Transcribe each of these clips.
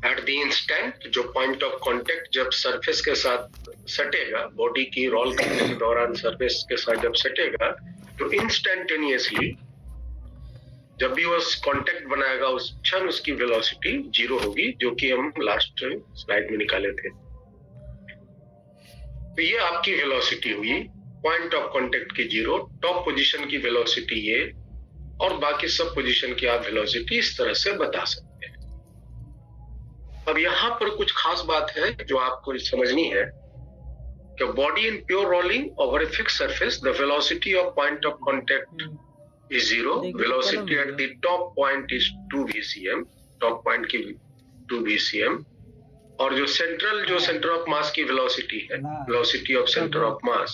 At the instant, जो point of contact जब surface के साथ सटेगा, बॉडी की रोल करने के दौरान सरफेस के साथ जब सटेगा, तो इंस्टेंटेनियसली जब भी वो कांटेक्ट बनाएगा उस क्षण उसकी वेलोसिटी 0 होगी, जो कि हम लास्ट स्लाइड में निकाले थे। तो ये आपकी वेलोसिटी हुई, पॉइंट ऑफ कांटेक्ट की 0, टॉप पोजीशन की वेलोसिटी ये, और बाकी सब पोजीशन की आप वेलोसिटी इस तरह से बता सकते हैं। अब यहाँ पर कुछ खास बात है जो आपको समझनी है कि body in pure rolling over a fixed surface, the velocity of point of contact is 0, velocity at the top point is 2 VCM, top point की 2 VCM, और जो सेंटर ऑफ मास की वेलोसिटी है, velocity of centre of mass,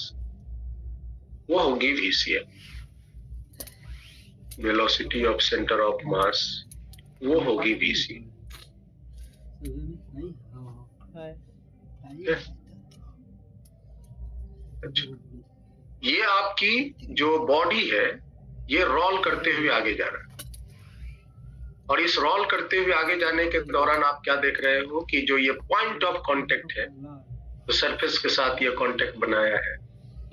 वो होगी VCM। Velocity of centre of mass वो होगी VCM। अच्छा, ये आपकी जो बॉडी है ये रोल करते हुए आगे जा रहा है, और इस रोल करते हुए आगे जाने के दौरान आप क्या देख रहे हो कि जो ये पॉइंट ऑफ कांटेक्ट है, तो सरफेस के साथ ये कांटेक्ट बनाया है,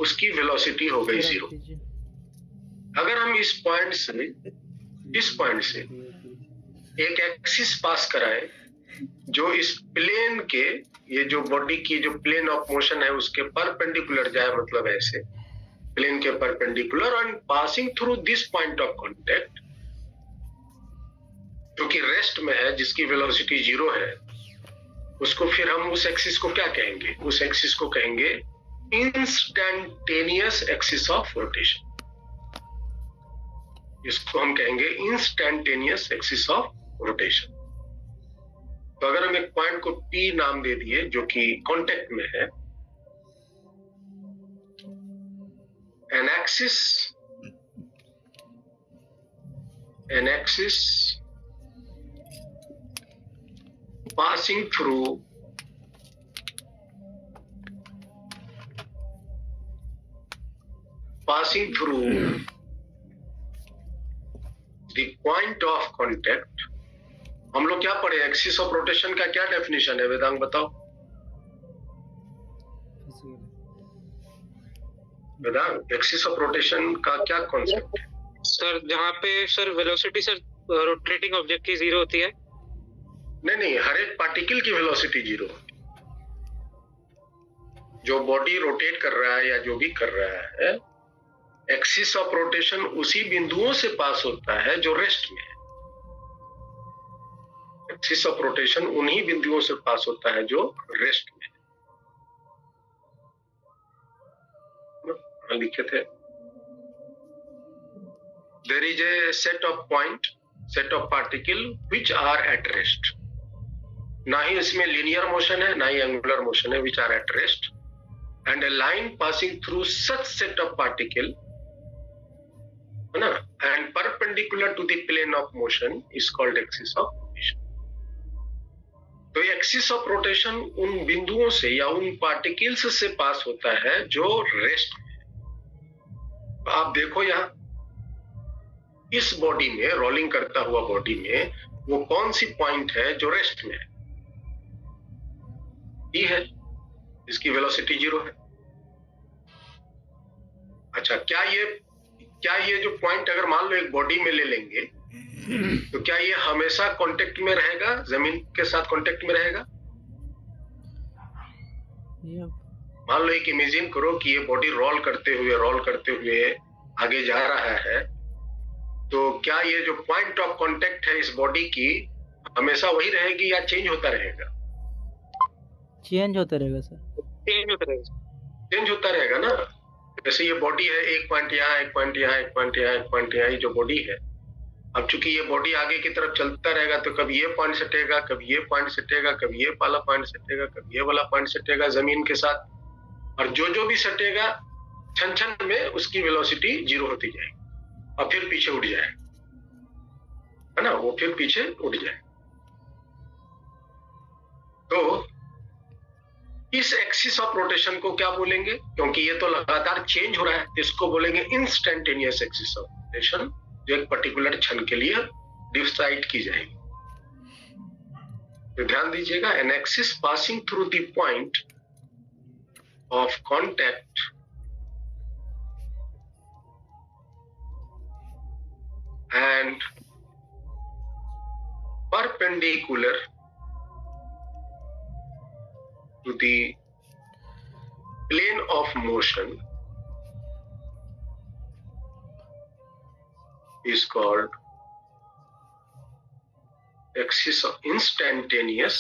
उसकी वेलोसिटी हो गई 0। अगर हम इस पॉइंट से एक एक्सिस पास कराए जो इस प्लेन के, ये जो बॉडी की जो प्लेन ऑफ मोशन है उसके परपेंडिकुलर जाए, मतलब ऐसे प्लेन के perpendicular, and passing through this point of contact जो कि रेस्ट में है, जिसकी वेलोसिटी 0 है, उसको फिर हम उस एक्सिस को क्या कहेंगे? उस एक्सिस को कहेंगे इंस्टैंटेनियस एक्सिस ऑफ रोटेशन। इसको हम कहेंगे इंस्टैंटेनियस एक्सिस ऑफ रोटेशन। तो अगर हम एक पॉइंट को P नाम दे दिए जो कि कांटेक्ट में है, an axis passing through the point of contact। हम लोग क्या पढ़े? एक्सिस ऑफ रोटेशन का क्या डेफिनेशन है वेदांग, बताओ वेदांग, एक्सिस ऑफ रोटेशन का क्या कॉन्सेप्ट है? सर जहाँ पे sir velocity sir rotating object की 0 होती है। नहीं, हर एक पार्टिकल की वेलोसिटी 0 होती है। जो बॉडी रोटेट कर रहा है या जो भी कर रहा है, एक्सिस ऑफ रोटेशन उसी बिंदुओं से पास होता है जो रेस्ट में है। एक्सिस ऑफ रोटेशन उन्हीं बिंदुओं से पास होता है जो रेस्ट में है। लिखे थे there is a set of particle which are at rest। ना ही इसमें लीनियर मोशन है ना ही एंगुलर मोशन है, which are at rest, and a line passing through such set of particle, है ना, and perpendicular to the plane of motion is called axis of rotation। तो axis of rotation उन बिंदुओं से या उन पार्टिकल्स से पास होता है जो रेस्ट में। आप देखो यहाँ इस बॉडी में, रोलिंग करता हुआ बॉडी में, वो कौन सी पॉइंट है जो रेस्ट में है? ये है, इसकी वेलोसिटी 0 है। अच्छा, क्या ये जो पॉइंट अगर मान लो एक बॉडी में ले लेंगे, तो क्या ये हमेशा कांटेक्ट में रहेगा, जमीन के साथ कांटेक्ट में रहेगा? मान लो एक इमेजिन करो कि ये बॉडी रोल करते हुए आगे जा रहा है, तो क्या ये जो पॉइंट ऑफ कांटेक्ट है इस बॉडी की हमेशा वही रहेगी या चेंज होता रहेगा? चेंज होता रहेगा सर। चेंज होता रहेगा ना। जैसे ये बॉडी है, एक पॉइंट यहाँ, एक पॉइंट यहाँ, एक पॉइंट यहाँ, एक पॉइंट यहाँ, ये जो बॉडी है, अब चूंकि ये बॉडी आगे की तरफ चलता रहेगा तो कभी ये पॉइंट सटेगा, कभी ये पॉइंट सटेगा, कभी ये वाला पॉइंट सटेगा, कभी ये वाला पॉइंट सटेगा जमीन के साथ, और जो भी सटेगा क्षण में उसकी वेलोसिटी 0 होती जाएगी और फिर पीछे उठ जाए, है ना, वो फिर पीछे उठ जाए। तो इस एक्सिस ऑफ रोटेशन को क्या बोलेंगे? क्योंकि ये तो लगातार चेंज हो रहा है, इसको बोलेंगे इंस्टेंटेनियस एक्सिस ऑफ रोटेशन, जो एक पर्टिकुलर क्षण के लिए डिसाइड की जाएगी। तो ध्यान दीजिएगा, an axis passing through the point of contact and perpendicular to the plane of motion is called axis of instantaneous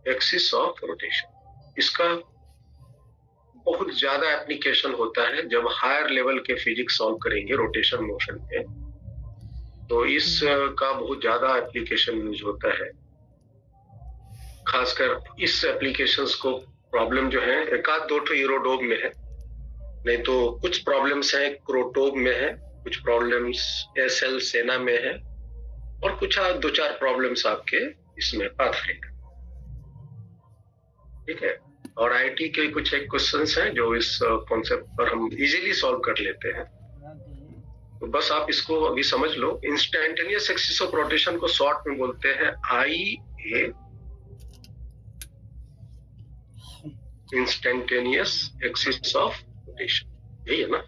axis of rotation. इसका बहुत ज्यादा एप्लीकेशन होता है जब हायर लेवल के फिजिक्स सॉल्व करेंगे रोटेशन मोशन पे, तो इसका बहुत ज्यादा एप्लीकेशन यूज होता है। खासकर इस एप्लीकेशंस को प्रॉब्लम जो है एक आध दो ठो एरोडोम में है, नहीं तो कुछ प्रॉब्लम्स हैं क्रोटोब में है, कुछ प्रॉब्लम्स एसएल सेना में है, और कुछ दो चार प्रॉब्लम्स आपके इसमें पाथफाइंडर। ठीक है, और आईटी के कुछ एक क्वेश्चंस हैं जो इस कॉन्सेप्ट पर हम इजीली सॉल्व कर लेते हैं। तो बस आप इसको अभी समझ लो। इंस्टेंटेनियस एक्सिस ऑफ रोटेशन को शॉर्ट में बोलते हैं IA, instantaneous axis of rotation, यही है ना।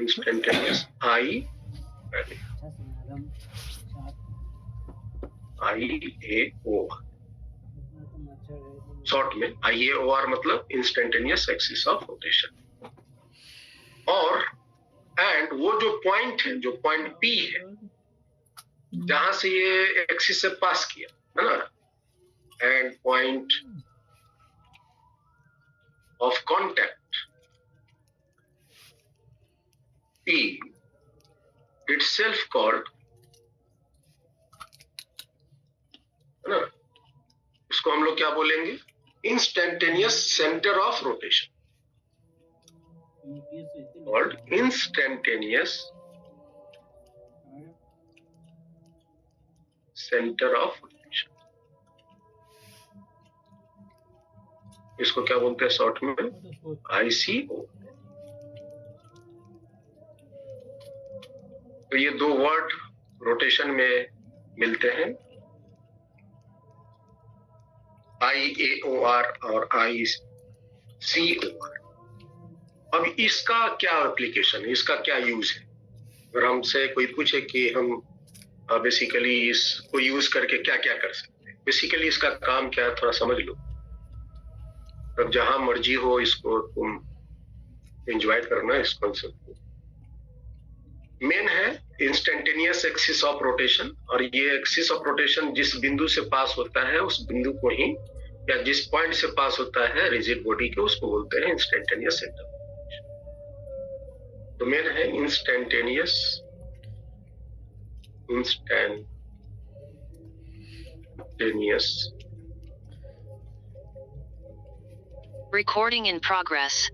इंस्टेंटेनियस IAO, शॉर्ट में IAOR मतलब इंस्टेंटेनियस एक्सिस ऑफ रोटेशन। और एंड वो जो पॉइंट है, जो पॉइंट P है जहां से ये एक्सिस से पास किया है ना, and point of contact P itself called, है ना, इसको हम लोग क्या बोलेंगे, instantaneous centre of rotation, called instantaneous centre of rotation. इसको क्या बोलते हैं शॉर्ट में, ICO। तो ये दो वर्ड रोटेशन में मिलते हैं, IAOR और ICOR। अब इसका क्या एप्लीकेशन है, इसका क्या यूज है? अगर हमसे कोई पूछे कि हम बेसिकली इसको यूज करके क्या क्या कर सकते हैं, बेसिकली इसका काम क्या है थोड़ा समझ लो। तब जहां मर्जी हो इसको तुम एंजॉय करना इस कॉन्सेप्ट को। मेन है इंस्टेंटेनियस एक्सिस ऑफ रोटेशन, और ये एक्सिस ऑफ रोटेशन जिस बिंदु से पास होता है उस बिंदु को ही, या जिस पॉइंट से पास होता है रिजिड बॉडी के, उसको बोलते हैं इंस्टेंटेनियस सेंटर। तो मेन है instantaneous Recording in progress.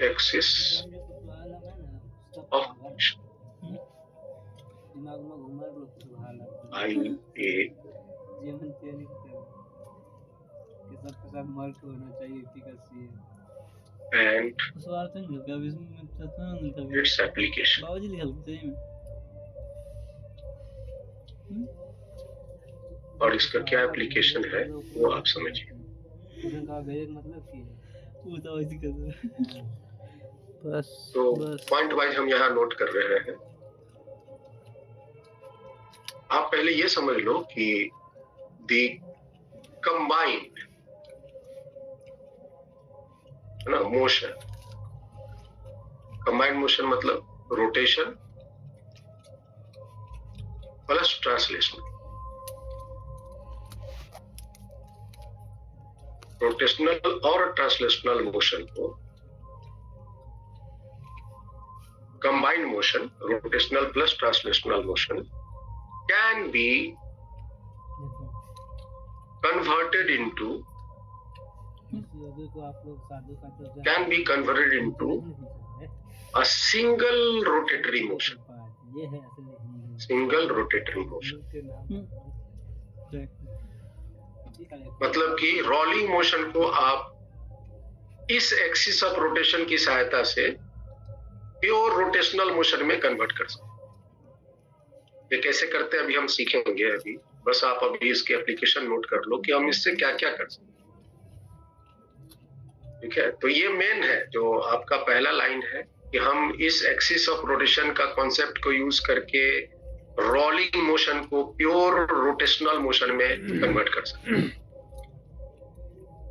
Axis of IA and its application। और इसका क्या एप्लीकेशन है वो आप समझिए। तो पॉइंट वाइज हम यहाँ नोट कर रहे हैं। आप पहले ये समझ लो कि दी कंबाइंड है ना मोशन, कंबाइंड मोशन मतलब रोटेशन प्लस ट्रांसलेशनल। रोटेशनल और ट्रांसलेशनल मोशन को combined motion, rotational plus translational motion can be converted into a single rotatory motion, single rotatory motion। मतलब कि रोलिंग मोशन को आप इस एक्सिस ऑफ रोटेशन की सहायता से प्योर रोटेशनल मोशन में कन्वर्ट कर सकते हैं। ये कैसे करते हैं अभी हम सीखेंगे। अभी बस आप अभी इसके एप्लीकेशन नोट कर लो कि हम इससे क्या क्या कर सकते हैं। ठीक है, तो ये मेन है जो आपका पहला लाइन है कि हम इस एक्सिस ऑफ रोटेशन का कॉन्सेप्ट को यूज करके रोलिंग मोशन को प्योर रोटेशनल मोशन में कन्वर्ट कर सकते हैं।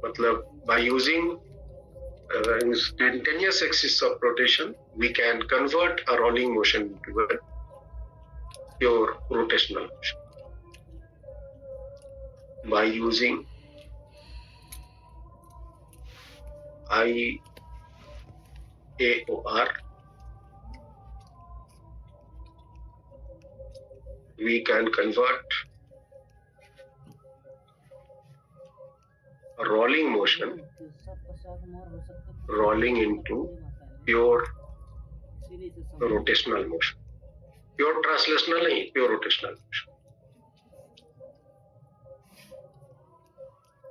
मतलब by using instantaneous axis of rotation we can convert a rolling motion into a pure rotational motion by using IAOR. We can convert a rolling motion rolling into pure rotational motion. Pure translational नहीं, pure rotational motion.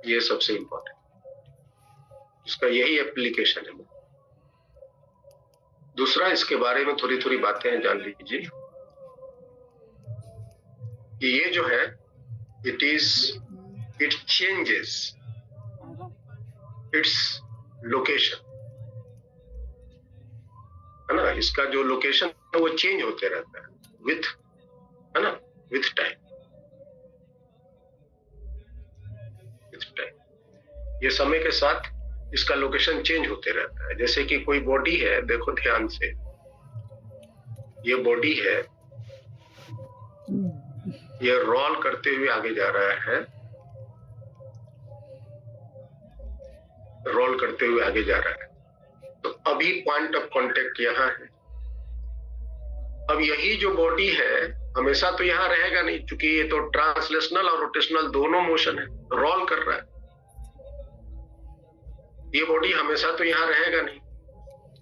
ये सबसे important, इसका यही application है। दूसरा, इसके बारे में थोड़ी थोड़ी बातें जान लीजिए कि ये जो है it changes its लोकेशन, है ना। इसका जो लोकेशन है वो चेंज होते रहता है विथ, है ना, विथ टाइम। ये समय के साथ इसका लोकेशन चेंज होते रहता है। जैसे कि कोई बॉडी है, देखो ध्यान से, ये बॉडी है, ये रोल करते हुए आगे जा रहा है, रोल करते हुए आगे जा रहा है। तो अभी पॉइंट ऑफ कांटेक्ट यहां है। अब यही जो बॉडी है हमेशा तो यहां रहेगा नहीं, क्योंकि ये तो ट्रांसलेशनल और रोटेशनल दोनों मोशन है, रोल कर रहा है। ये बॉडी हमेशा तो यहां रहेगा नहीं।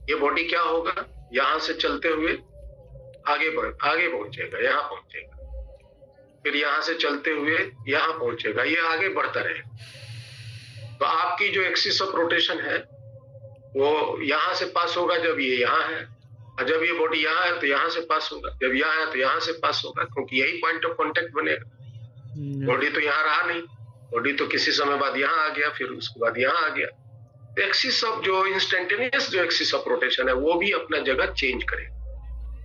ये बॉडी क्या होगा, यहां से चलते हुए आगे पहुंचेगा, यहां पहुंचेगा, फिर यहां से चलते हुए यहां पहुंचेगा, ये आगे बढ़ता रहेगा। तो आपकी जो एक्सिस ऑफ रोटेशन है वो यहां से पास होगा जब ये यहां है, और जब ये बॉडी यहां है तो यहां से पास होगा, जब यहां है तो यहां से पास होगा, क्योंकि यही पॉइंट ऑफ कांटेक्ट बनेगा। बॉडी तो यहां रहा नहीं, बॉडी तो किसी समय बाद यहां आ गया, फिर उसके बाद यहां आ गया। एक्सिस ऑफ जो इंस्टेंटेनियस जो एक्सिस ऑफ रोटेशन है वो भी अपना जगह चेंज करेगा।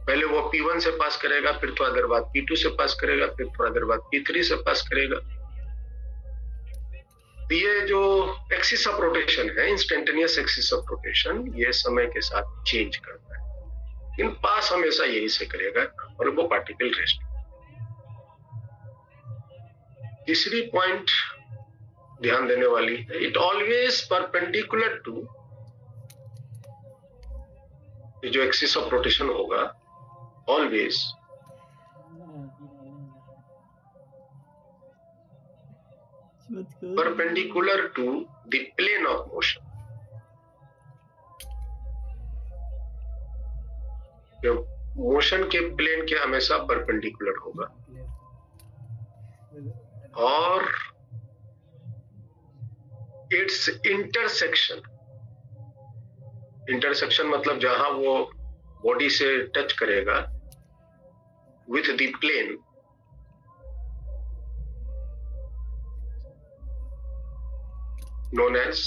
पहले वो P1 से पास करेगा, फिर थोड़ा देर बाद P2 से पास करेगा, फिर थोड़ा देर बाद P3 से पास करेगा। ये जो एक्सिस ऑफ रोटेशन है, इंस्टेंटेनियस एक्सिस ऑफ रोटेशन, ये समय के साथ चेंज करता है, इन पास हमेशा यही से करेगा और वो पार्टिकल रेस्ट। तीसरी पॉइंट ध्यान देने वाली है, इट ऑलवेज परपेंडिकुलर टू, ये जो एक्सिस ऑफ रोटेशन होगा always perpendicular to the plane of motion. Motion के प्लेन के हमेशा परपेंडिकुलर होगा, और इट्स इंटरसेक्शन मतलब जहां वो बॉडी से टच करेगा with the plane, known as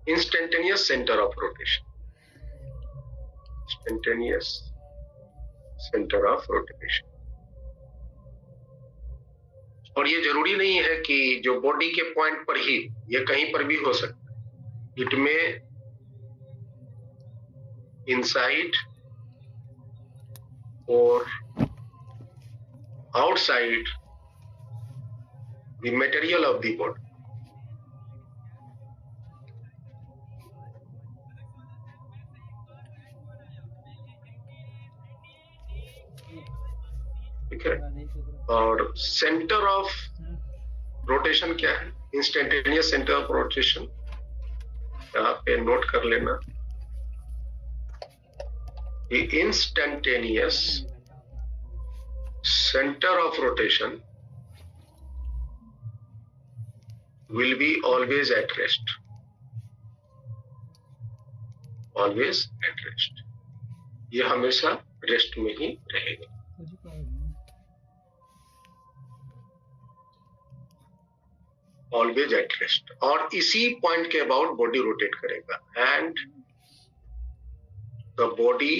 instantaneous center of rotation. Instantaneous center of rotation. और ये जरूरी नहीं है कि जो बॉडी के पॉइंट पर ही, ये कहीं पर भी हो सकता है। इट में इनसाइड और outside the material of the body. ठीक है, और सेंटर ऑफ रोटेशन क्या है, इंस्टेंटेनियस सेंटर ऑफ रोटेशन, यहाँ पे नोट कर लेना। Instantaneous center of rotation will be always at rest. Always at rest. ये हमेशा रेस्ट में ही रहेगा. Always at rest. और इसी पॉइंट के अबाउट बॉडी रोटेट करेगा. And the body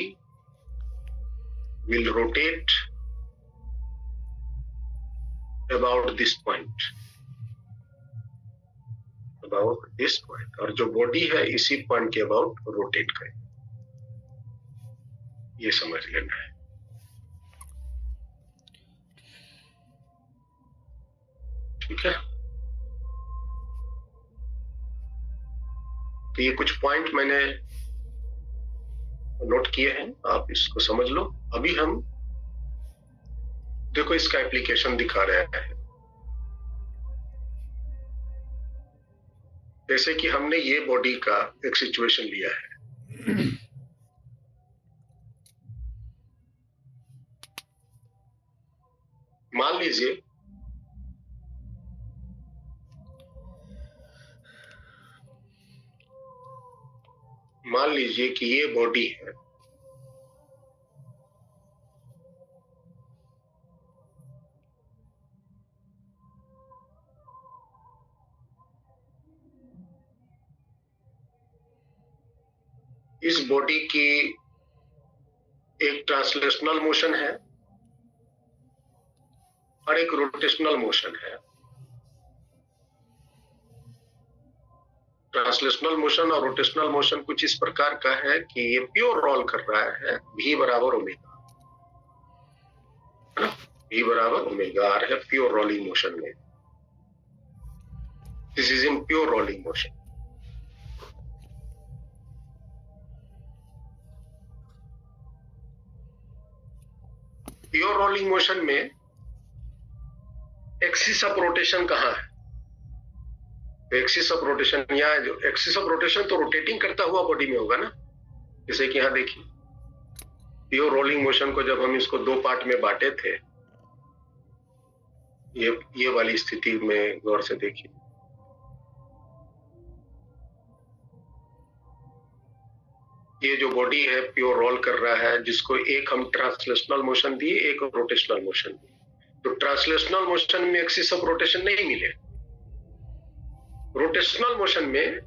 will rotate about this point. About this point. और जो बॉडी है इसी पॉइंट के अबाउट रोटेट करे. ये समझ लेना है. ठीक है. तो ये कुछ पॉइंट मैंने नोट किए हैं, आप इसको समझ लो. अभी हम देखो इसका एप्लीकेशन दिखा रहा है. जैसे कि हमने ये बॉडी का एक सिचुएशन लिया है. मान लीजिए कि ये बॉडी है. इस बॉडी की एक ट्रांसलेशनल मोशन है और एक रोटेशनल मोशन है. ट्रांसलेशनल मोशन और रोटेशनल मोशन कुछ इस प्रकार का है कि ये प्योर रोल कर रहा है. V बराबर ओमेगा. V बराबर ओमेगा आर है प्योर रोलिंग मोशन में. This is in pure rolling motion. Pure rolling motion में एक्सिस ऑफ रोटेशन कहाँ है? एक्सिस ऑफ रोटेशन यहाँ जो एक्सिस ऑफ रोटेशन तो रोटेटिंग करता हुआ बॉडी में होगा ना. जैसे कि यहाँ देखिए प्योर रोलिंग मोशन को जब हम इसको दो पार्ट में बांटे थे, ये वाली स्थिति में गौर से देखिए. ये जो बॉडी है प्योर रोल कर रहा है, जिसको एक हम ट्रांसलेशनल मोशन दिए, एक रोटेशनल मोशन दिए. तो ट्रांसलेशनल मोशन में एक्सिस ऑफ रोटेशन नहीं मिले. रोटेशनल मोशन में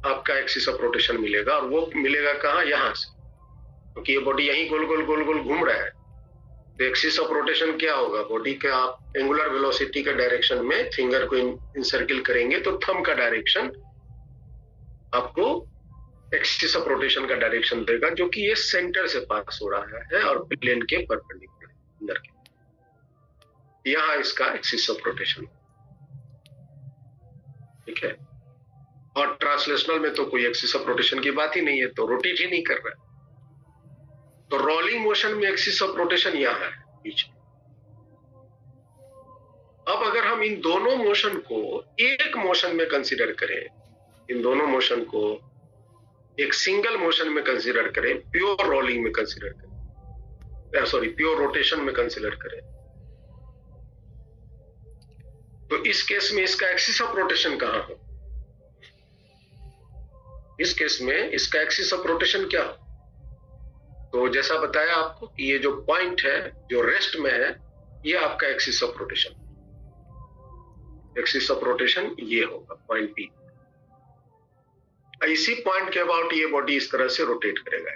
आपका एक्सिस ऑफ रोटेशन मिलेगा. और वो मिलेगा कहाँ? यहां से. क्योंकि ये बॉडी यहीं गोल गोल गोल गोल घूम रहा है. तो एक्सिस ऑफ रोटेशन क्या होगा? बॉडी के आप एंगुलर वेलोसिटी के डायरेक्शन में फिंगर को इंसर्किल करेंगे तो थंब का डायरेक्शन आपको एक्सिस ऑफ रोटेशन का डायरेक्शन देगा, जो कि ये सेंटर से पास हो रहा है और प्लेन के परपेंडिकुलर अंदर के. यहां इसका एक्सिस ऑफ रोटेशन. ठीक है. और ट्रांसलेशनल में तो कोई एक्सिस ऑफ रोटेशन की बात ही नहीं है, तो रोटेट ही नहीं कर रहा है. तो रोलिंग मोशन में एक्सिस ऑफ रोटेशन यहां है बीच में. अब अगर हम इन दोनों मोशन को एक मोशन में कंसीडर करें, इन दोनों मोशन को एक सिंगल मोशन में कंसीडर करें, प्योर रोलिंग में कंसीडर करें, सॉरी प्योर रोटेशन में कंसीडर करें, तो इस केस में इसका एक्सिस ऑफ रोटेशन कहां हो? इस केस में इसका एक्सिस ऑफ रोटेशन क्या हो? तो जैसा बताया आपको कि ये जो पॉइंट है जो रेस्ट में है, ये आपका axis of rotation. Axis of rotation ये होगा पॉइंट पी. इसी पॉइंट के अबाउट ये बॉडी इस तरह से रोटेट करेगा.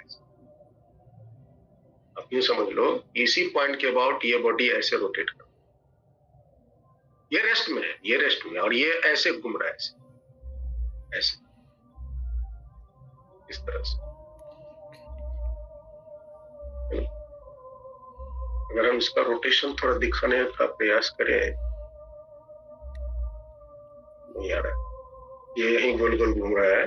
आप यूं समझ लो, इसी पॉइंट के अबाउट ये बॉडी ऐसे रोटेट करेगा. ये रेस्ट में है, ये रेस्ट में, और ये ऐसे घूम रहा है, ऐसे इस तरह से. अगर हम इसका रोटेशन थोड़ा दिखाने का प्रयास करें, नहीं आ रहा. ये यहीं गोल गोल घूम रहा है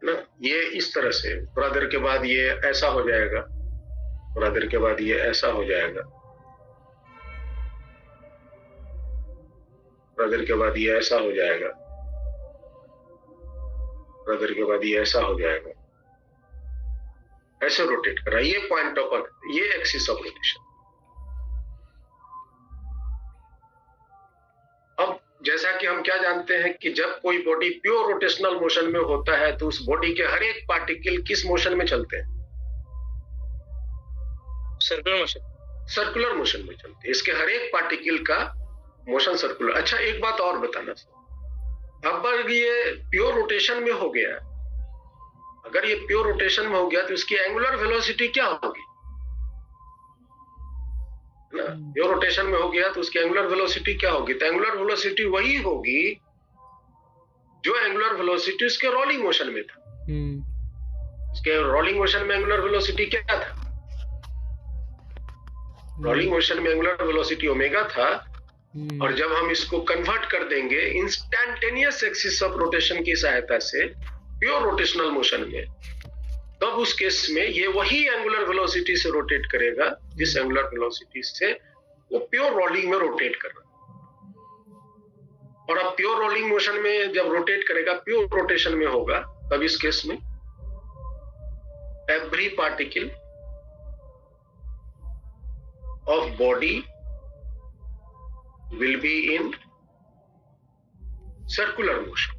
ना. ये इस तरह से थोड़ा देर के बाद ये ऐसा हो जाएगा, थोड़ा देर के बाद ये ऐसा हो जाएगा, थोड़ा देर के बाद ये ऐसा हो जाएगा, थोड़ा देर के बाद ये ऐसा हो जाएगा. ऐसे रोटेट कर रहा है, ये पॉइंट ऑफ, ये एक्सिस ऑफ रोटेशन। अब जैसा कि हम क्या जानते हैं कि जब कोई बॉडी प्योर रोटेशनल मोशन में होता है तो उस बॉडी के हर एक पार्टिकल किस मोशन में चलते हैं? Circular motion. सर्कुलर मोशन में चलते हैं। इसके हर एक पार्टिकल का मोशन सर्कुलर। अच्छा, एक बात और बताना, अब अगर ये प्योर रोटेशन में हो गया, अगर ये प्योर रोटेशन में हो गया तो इसकी एंगुलर वेलोसिटी क्या होगी? ना, प्योर रोटेशन में हो गया तो उसकी एंगुलर वेलोसिटी क्या होगी? तो एंगुलर वेलोसिटी वही होगी जो एंगुलर वेलोसिटी उसके रोलिंग मोशन में था। उसके रोलिंग मोशन में एंगुलर वेलोसिटी क्या था? रोलिंग मोशन में एंगुलर वेलोसिटी ओमेगा था। और जब हम इसको कन्वर्ट कर देंगे इंस्टैन्टेनियस एक्सिस ऑफ रोटेशन की सहायता से प्योर रोटेशनल मोशन में, तब उस केस में ये वही एंगुलर वेलोसिटी से रोटेट करेगा जिस एंगुलर वेलोसिटी से वो प्योर रोलिंग में रोटेट कर रहा है। और अब प्योर रोलिंग मोशन में जब रोटेट करेगा, प्योर रोटेशन में होगा, तब इस केस में every particle of body will be in circular motion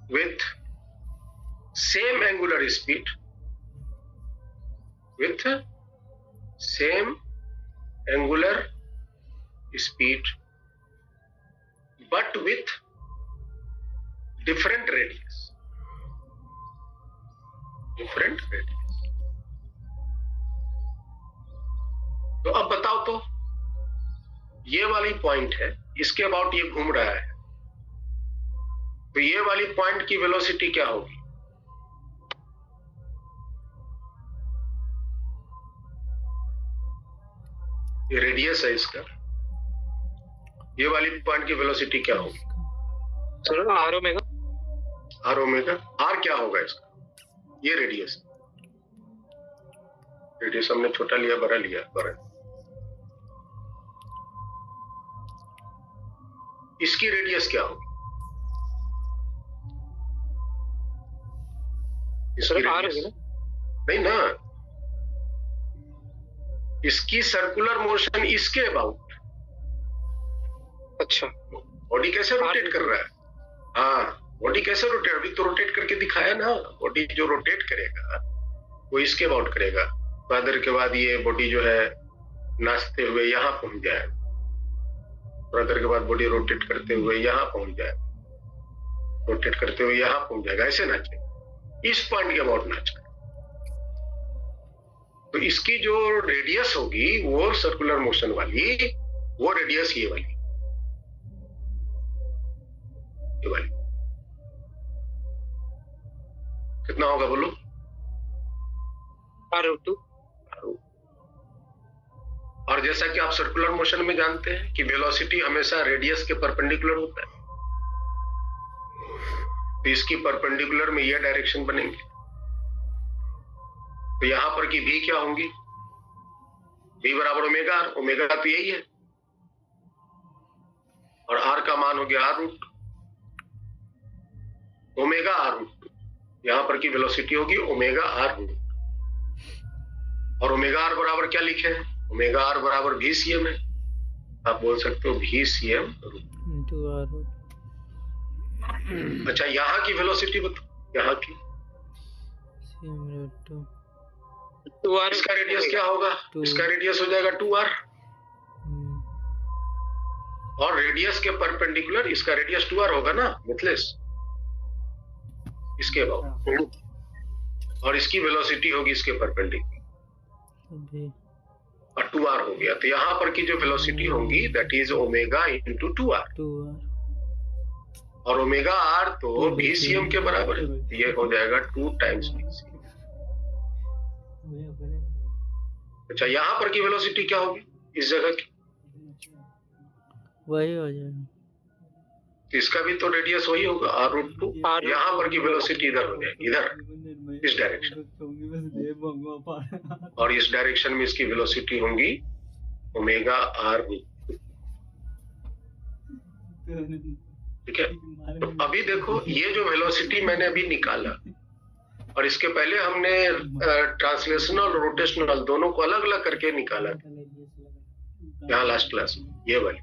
with same angular speed, but with different radius. तो अब बताओ, तो ये वाली पॉइंट है, इसके अबाउट ये घूम रहा है, तो ये वाली पॉइंट की वेलोसिटी क्या होगी? ये रेडियस है इसका, ये वाली पॉइंट की वेलोसिटी क्या होगी? Sir R omega. R omega. R क्या होगा इसका? ये रेडियस हमने छोटा लिया, बड़ा लिया, बड़ा। इसकी रेडियस क्या होगी? इसकी रेडियस नहीं ना, इसकी सर्कुलर मोशन इसके अबाउट। अच्छा, बॉडी कैसे रोटेट कर रहा है? हाँ, बॉडी कैसे रोटेट, अभी तो रोटेट करके दिखाया ना। बॉडी जो रोटेट करेगा वो इसके अबाउट करेगा। फादर के बाद ये बॉडी जो है नाचते हुए यहाँ पहुंच जाएगा, ब्रदर के बाद बॉडी रोटेट करते हुए यहाँ पहुंच जाएगा, रोटेट करते हुए यहाँ पहुंच जाएगा, ऐसे नाचे, इस पॉइंट के अबाउट नाचेगा। तो इसकी जो रेडियस होगी वो सर्कुलर मोशन वाली, वो रेडियस ये वाली कितना होगा बोलो? R2। और जैसा कि आप सर्कुलर मोशन में जानते हैं कि वेलोसिटी हमेशा रेडियस के परपेंडिकुलर होता है, तो इसकी परपेंडिकुलर में ये डायरेक्शन बनेंगे। तो यहां पर की v क्या होंगी? v बराबर ओमेगा आर। ओमेगा तो यही है, और r का मान हो गया r root omega R root. यहां पर की वेलोसिटी होगी ओमेगा आर रूट, और ओमेगा आर बराबर क्या लिखे हैं? ओमेगा आर बराबर भी सीएम है। आप बोल सकते हो भी सीएम रूट। अच्छा, यहाँ की वेलोसिटी बताओ, यहाँ की। इसका रेडियस क्या होगा? इसका रेडियस हो जाएगा 2r, और रेडियस के परपेंडिकुलर इसका रेडियस 2r होगा ना मिथलेश, इसके अबाउट, और इसकी वेलोसिटी होगी इसके परपेंडिकुलर, और 2r हो गया। तो यहाँ पर की जो वेलोसिटी होगी that is omega into 2r, और ओमेगा आर तो बीसीएम के बराबर है, ये हो जाएगा 2 टाइम्स बीसीएम। अच्छा, यहाँ पर की वेलोसिटी क्या होगी इस जगह की? वही हो जाएगा, इसका भी तो रेडियस वही होगा r रूट 2। यहाँ पर की वेलोसिटी इधर हो जाएगी, इधर इस डायरेक्शन, और इस डायरेक्शन में इसकी वेलोसिटी होगी ओमेगा आर रूट 2। ठीक है, तो अभी देखो ये जो वेलोसिटी मैंने अभी निकाला और इसके पहले हमने ट्रांसलेशनल रोटेशनल दोनों को अलग अलग करके निकाला यहाँ लास्ट क्लास में, ये वाली।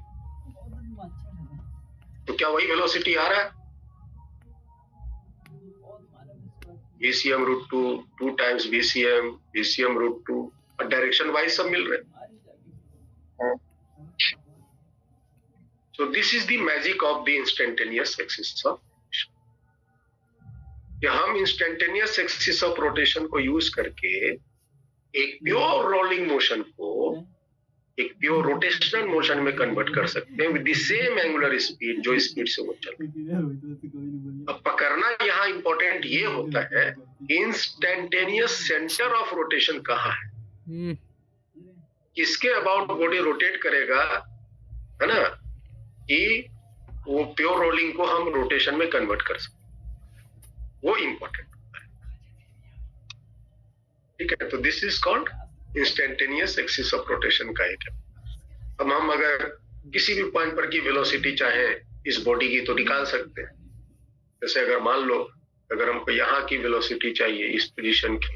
तो क्या वही वेलोसिटी आ रहा है? VCM root 2 times VCM root 2 और डायरेक्शन वाइज सब मिल रहे हैं। So this is the magic of the instantaneous axis of rotation. कि हम इंस्टेंटेनियस एक्सिस ऑफ रोटेशन को यूज करके एक प्योर रोलिंग मोशन को एक प्योर रोटेशनल मोशन में कन्वर्ट कर सकते हैं with the same angular speed जो स्पीड से वो चल रहा है। अब पकड़ना यहाँ इंपॉर्टेंट ये होता है इंस्टेंटेनियस सेंटर ऑफ रोटेशन कहाँ है, किसके अबाउट बॉडी रोटेट करेगा, है ना, कि वो प्योर रोलिंग को हम रोटेशन में कन्वर्ट कर सकते, वो इंपॉर्टेंट होता है। ठीक है, तो this is called instantaneous axis of rotation का एक है। अब हम अगर किसी भी पॉइंट पर की वेलोसिटी चाहे इस बॉडी की तो निकाल सकते हैं। जैसे अगर मान लो अगर हमको यहाँ की वेलोसिटी चाहिए, इस पोजीशन की,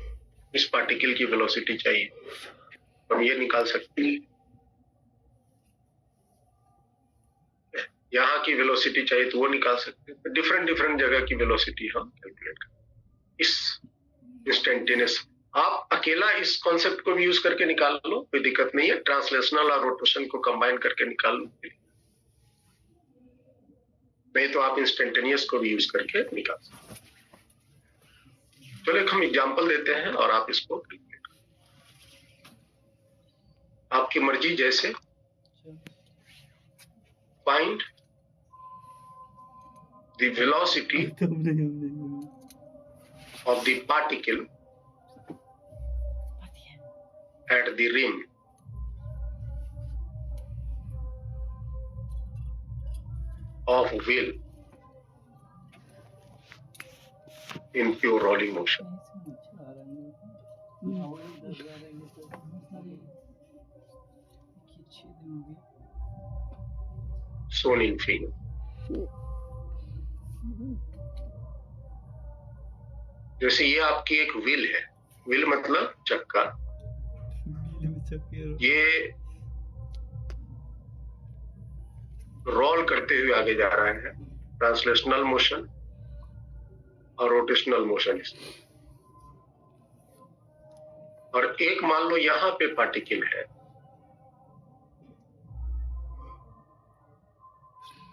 इस पार्टिकल की वेलोसिटी चाहिए, तो हम ये निकाल सकते हैं। यहाँ की वेलोसिटी चाहिए तो वो निकाल सकते हैं। डिफरेंट डिफरेंट जगह की वेलोसिटी हम कैलकुलेट करें इस इंस्टेंटेनियस। आप अकेला इस कॉन्सेप्ट को भी यूज करके निकाल लो, कोई दिक्कत नहीं है। ट्रांसलेशनल और रोटेशन को कंबाइन करके निकाल लो, नहीं तो आप इंस्टेंटेनियस को भी यूज करके निकाल सकते। चलो एक हम एग्जांपल देते हैं और आप इसको कैलकुलेट करें आपकी मर्जी जैसे। Find the velocity of the particle at the rim of wheel in pure rolling motion. Shown in figure. जैसे ये आपकी एक व्हील है, व्हील मतलब चक्का, ये रोल करते हुए आगे जा रहा है, ट्रांसलेशनल मोशन और रोटेशनल मोशन। और एक मान लो यहां पे पार्टिकल है,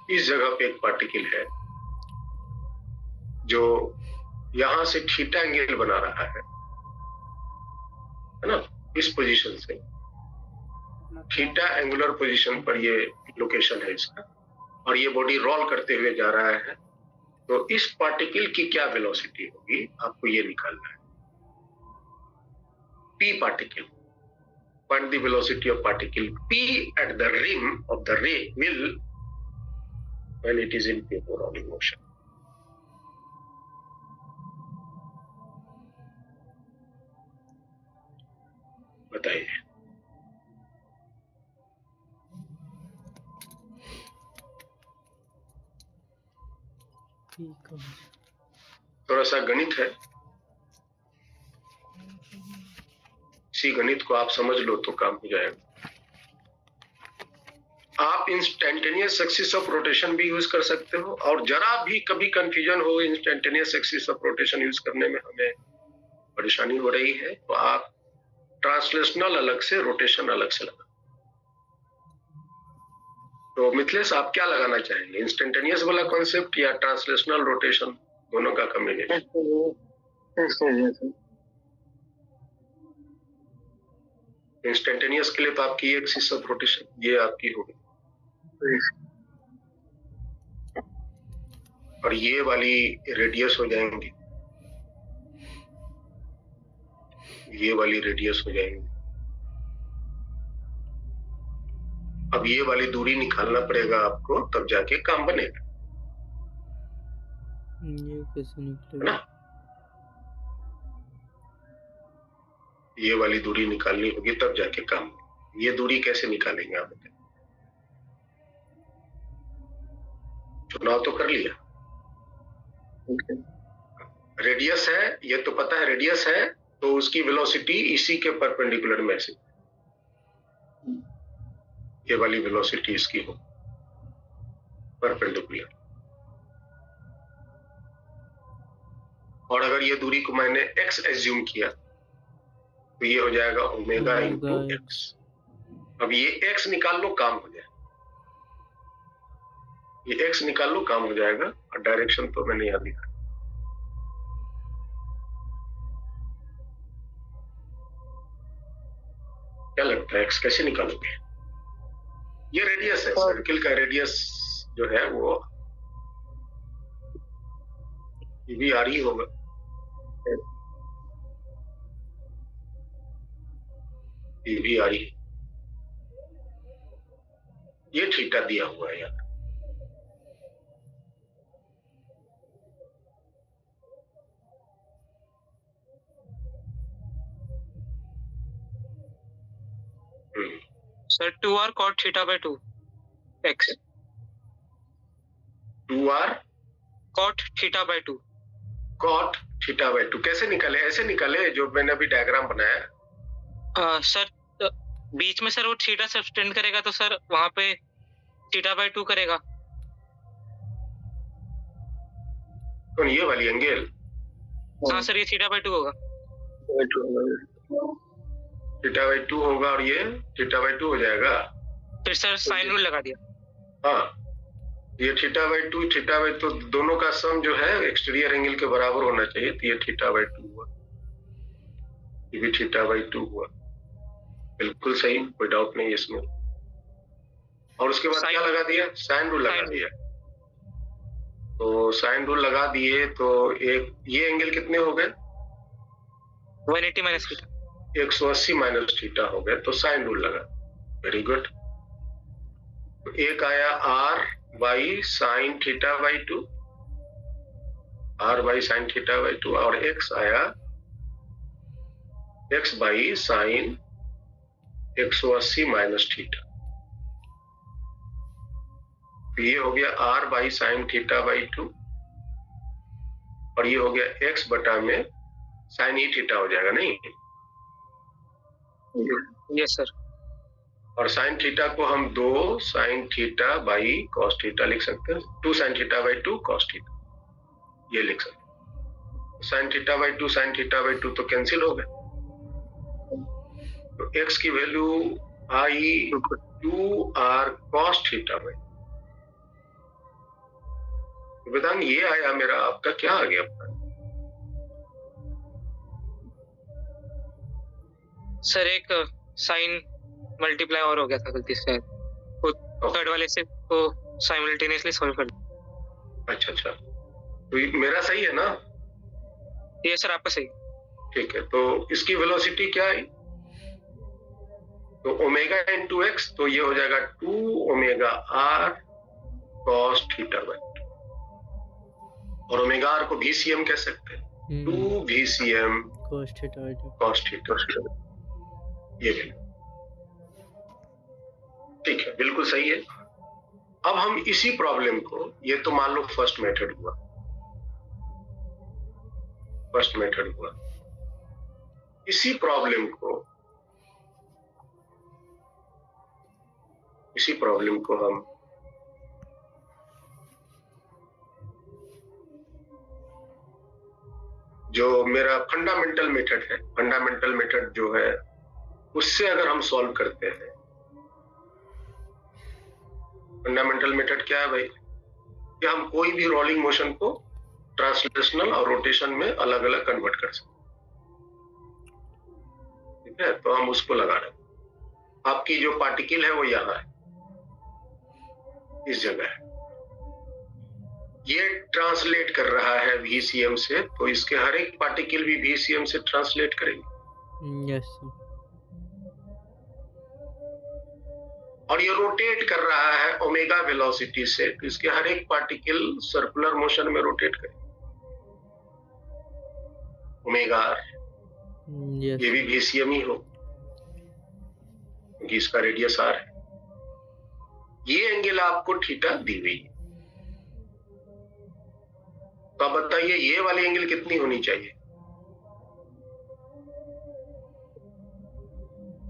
इस जगह पे एक पार्टिकल है जो यहां से थीटा एंगल बना रहा है ना, इस पोजीशन से थीटा एंगुलर पोजीशन पर ये लोकेशन है इसका, और ये बॉडी रोल करते हुए जा रहा है। तो इस पार्टिकल की क्या वेलोसिटी होगी आपको ये निकालना है। P particle, find the velocity of particle P at the rim of the wheel when it is in pure rolling motion. बताइए। थोड़ा सा गणित है, इसी गणित को आप समझ लो तो काम हो जाएगा। आप इंस्टेंटेनियस एक्सिस ऑफ रोटेशन भी यूज कर सकते हो, और जरा भी कभी कंफ्यूजन हो instantaneous axis of rotation use करने में हमें परेशानी हो रही है, तो आप ट्रांसलेशनल अलग से, रोटेशन अलग से लगा। तो मिथिलेश आप क्या लगाना चाहेंगे, इंस्टेंटेनियस वाला कॉन्सेप्ट या ट्रांसलेशनल रोटेशन, दोनों का कॉम्बिनेशन? इंस्टेंटेनियस के लिए तो आपकी एक्सिस ऑफ रोटेशन ये आपकी होगी, और ये वाली रेडियस हो जाएंगी, ये वाली रेडियस हो जाएंगी। अब ये वाली दूरी निकालना पड़ेगा आपको, तब जाके काम बनेगा। ये कैसे निकलेगा? ना, ये वाली दूरी निकालनी होगी तब जाके काम। ये दूरी कैसे निकालेंगे आप बताइए? चुनाव तो कर लिया। रेडियस है, ये तो पता है रेडियस है, तो उसकी वेलोसिटी इसी के परपेंडिकुलर में से ये वाली वेलोसिटी इसकी हो परपेंडिकुलर। और अगर ये दूरी को मैंने x एज्यूम किया तो ये हो जाएगा ओमेगा इंटू एक्स। अब ये x निकाल लो, काम हो जाए। ये x निकाल लो, काम हो जाएगा। और डायरेक्शन तो मैंने यहां लिखा। क्या लगता है x कैसे निकालोगे? ये रेडियस है, सर्किल का रेडियस जो है वो ये भी आर ही होगा। ये भी आर ही, ये थीटा दिया हुआ है यार। Sir 2r cot theta by 2 x 2r cot theta by 2 cot theta by 2 कैसे निकाले? ऐसे निकाले जो मैंने अभी डायग्राम बनाया। सर बीच में सर वो थीटा सब्सटेंड करेगा तो सर वहां पे थीटा बाय 2 करेगा। कौन ये वाली एंगल? हाँ सर, ये थीटा बाय 2 होगा। थीटा बाय 2 होगा और ये थीटा बाय 2 हो जाएगा। फिर सर साइन रूल लगा दिया। हाँ, ये थीटा बाय 2 तो दोनों का सम जो है एक्सटीरियर एंगल के बराबर होना चाहिए। तो ये थीटा बाय 2 हुआ, ये भी थीटा बाय 2 हुआ। बिल्कुल सही, कोई डाउट नहीं इसमें। और उसके बाद क्या लगा दिया? साइन रूल लगा दिया। तो साइन रूल लगा दिए तो एक ये एंगल कितने हो गए? 180 माइनस थीटा, 180 माइनस थीटा हो गए। तो साइन रूल लगा। Very good. तो एक आया R by sine theta by 2, R by sine theta by 2, और एक्स आया X by sine 180 minus theta. तो ये हो गया R by sine theta by 2 और ये हो गया एक्स बटा में साइन ई थीटा हो जाएगा। नहीं, यस सर। और साइन थीटा को हम 2 sign theta by cos theta लिख सकते हैं। 2 sign theta by 2 cos theta ये लिख सकते हैं। Sign theta by 2 sign theta by 2 तो कैंसिल हो गए। तो एक्स की value I 2r cos theta by. Vedang ये आया मेरा, आपका क्या आ गया? सर एक साइन मल्टीप्लाई और हो गया था गलती से, वो थर्ड वाले से तो साइमल्टेनियसली सॉल्व कर दिया। अच्छा, तो ये मेरा सही है ना? ये सर आपका सही। ठीक है, तो इसकी वेलोसिटी क्या है? तो ओमेगा इंटू एक्स, तो ये हो जाएगा 2 omega R cos theta by 2, और ओमेगा आर को VCM कह सकते हैं। 2 VCM cos theta cos theta. ये भी ठीक है, बिल्कुल सही है। अब हम इसी प्रॉब्लम को, ये तो मान लो फर्स्ट मेथड हुआ, इसी प्रॉब्लम को हम जो मेरा फंडामेंटल मेथड जो है उससे अगर हम सॉल्व करते हैं। फंडामेंटल मेथड क्या है भाई? कि हम कोई भी रोलिंग मोशन को ट्रांसलेशनल और रोटेशन में अलग अलग कन्वर्ट कर सकते हैं। ठीक है, तो हम उसको लगा रहे हैं। आपकी जो पार्टिकल है वो यहाँ है, इस जगह है। ये ट्रांसलेट कर रहा है VCM से, तो इसके हर एक पार्टिकल भी VCM से ट्रांसलेट करेंगे। Yes sir. और ये रोटेट कर रहा है ओमेगा वेलोसिटी से, तो इसके हर एक पार्टिकल सर्कुलर मोशन में रोटेट करेंगे ओमेगा आर। ये भी VCM ही हो क्योंकि इसका रेडियस आर है। ये एंगल आपको थीटा दी हुई है। तो आप बताइए ये वाली एंगल कितनी होनी चाहिए?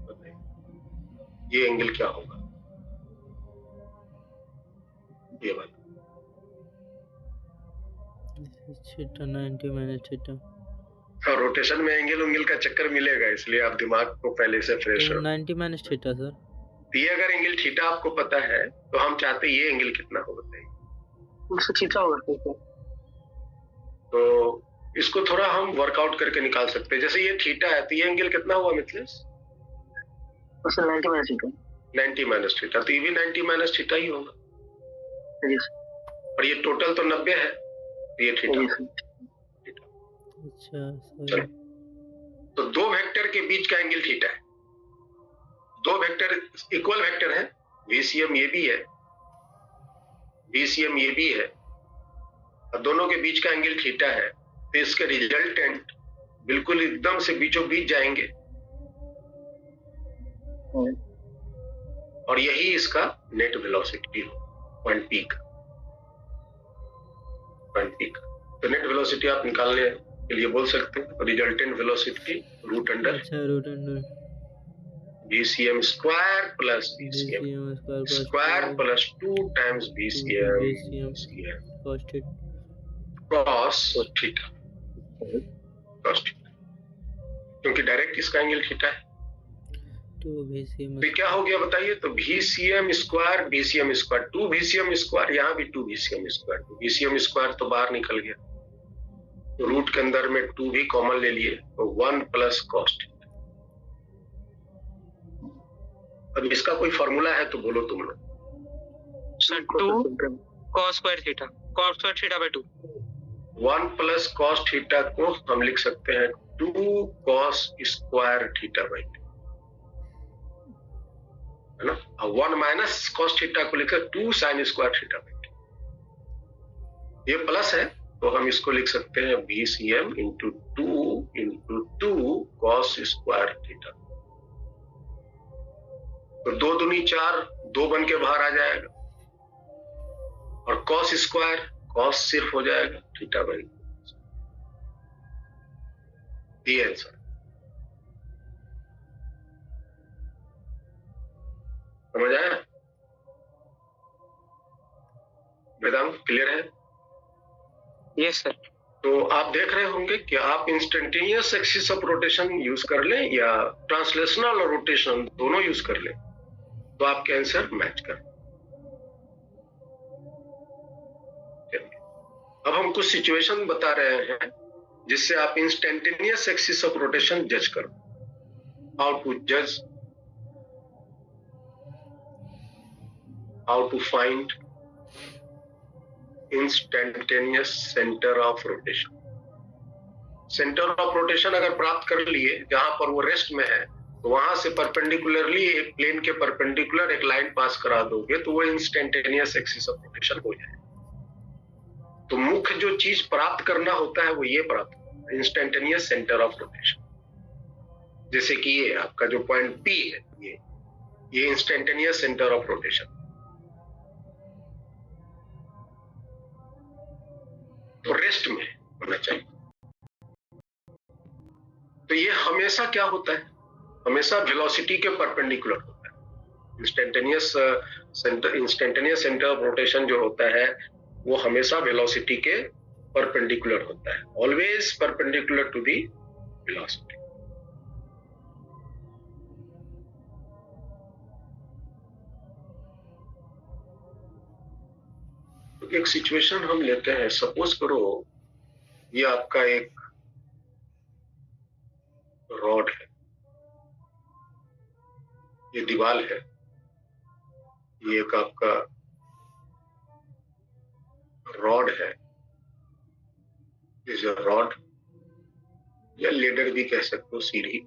बताइए ये एंगल क्या होगा? ये वाला थीटा 90 माइनस थीटा, और रोटेशन में एंगल उंगल का चक्कर मिलेगा, इसलिए आप दिमाग को पहले से फ्रेश तो रखो। 90 माइनस थीटा सर। ये अगर एंगल थीटा आपको पता है तो हम चाहते हैं ये एंगल कितना हो, बताइए। 100 होगा सर। तो इसको थोड़ा हम वर्कआउट करके निकाल सकते हैं। जैसे ये थीटा है तो ये एंगल कितना हुआ Mithilesh? 90 minus theta. 90 minus theta, तो ये भी 90 माइनस थीटा ही होगा। और ये टोटल तो 90 है, तो ये थीटा। अच्छा सर। चलो, तो दो वेक्टर के बीच का एंगल थीटा है। दो वेक्टर इक्वल वेक्टर है, VCM ये भी है, VCM ये भी है, और दोनों के बीच का एंगल थीटा है, तो इसके रिजल्टेंट बिल्कुल एकदम से बीचों बीच जाएंगे, और यही इसका नेट वेलोसिटी हो, पॉइंट पी का। तो नेट वेलोसिटी आप निकालने के लिए बोल सकते हैं resultant velocity root under VCM square plus VCM square plus 2 times VCM cos theta, क्योंकि डायरेक्ट इसका एंगल थीटा है। तो क्या हो गया बताइए? तो VCM स्क्वायर 2 VCM स्क्वायर, यहाँ भी 2 VCM स्क्वायर, तो VCM स्क्वायर तो बाहर निकल गया, तो रूट के अंदर में 2 भी कॉमन ले लिए, तो 1 प्लस कॉस थीटा। अब इसका कोई फॉर्मूला है तो बोलो तुम लोग। Sir 2 cos square theta by 2। 1 plus cos theta को हम लिख सकते हैं 2 cos स्क्वायर थीटा बाई 2, है ना। और 1 माइनस कॉस थीटा को लिखकर 2 साइन स्क्वायर थीटा बाई 2। ये प्लस है तो हम इसको लिख सकते हैं VCM into 2 cos square theta. तो 2 दूनी 4, 2 बन के बाहर आ जाएगा, और cos स्क्वायर cos सिर्फ हो जाएगा थीटा बाई 2। ये आंसर समझ आया? वेदांत क्लियर है? Yes sir. तो आप देख रहे होंगे कि आप instantaneous axis of rotation use कर लें या ट्रांसलेशनल और रोटेशन दोनों यूज कर लें, तो आपके आंसर मैच कर। अब हम कुछ सिचुएशन बता रहे हैं जिससे आप इंस्टेंटेनियस एक्सिस ऑफ रोटेशन जज करो। हाउ टू जज, how to find instantaneous centre of rotation. Centre of rotation अगर प्राप्त कर लिए जहां पर वो रेस्ट में है, तो वहां से परपेंडिकुलरली एक प्लेन के परपेंडिकुलर एक लाइन पास करा दोगे तो वो इंस्टेंटेनियस एक्सिस ऑफ रोटेशन हो जाए। तो मुख्य जो चीज प्राप्त करना होता है वो ये प्राप्त होता है, इंस्टेंटेनियस सेंटर ऑफ रोटेशन। जैसे कि ये आपका जो पॉइंट P है, ये इंस्टेंटेनियस सेंटर ऑफ रोटेशन। तो रेस्ट में होना चाहिए। तो ये हमेशा क्या होता है? हमेशा वेलोसिटी के परपेंडिकुलर होता है। इंस्टेंटेनियस सेंटर ऑफ रोटेशन जो होता है वो हमेशा वेलोसिटी के परपेंडिकुलर होता है, always perpendicular to the velocity. तो एक सिचुएशन हम लेते हैं, सपोज करो ये आपका एक रॉड है, ये दीवार है, ये एक आपका रॉड है, इज अ रॉड या लेडर भी कह सकते हो, सीढ़ी।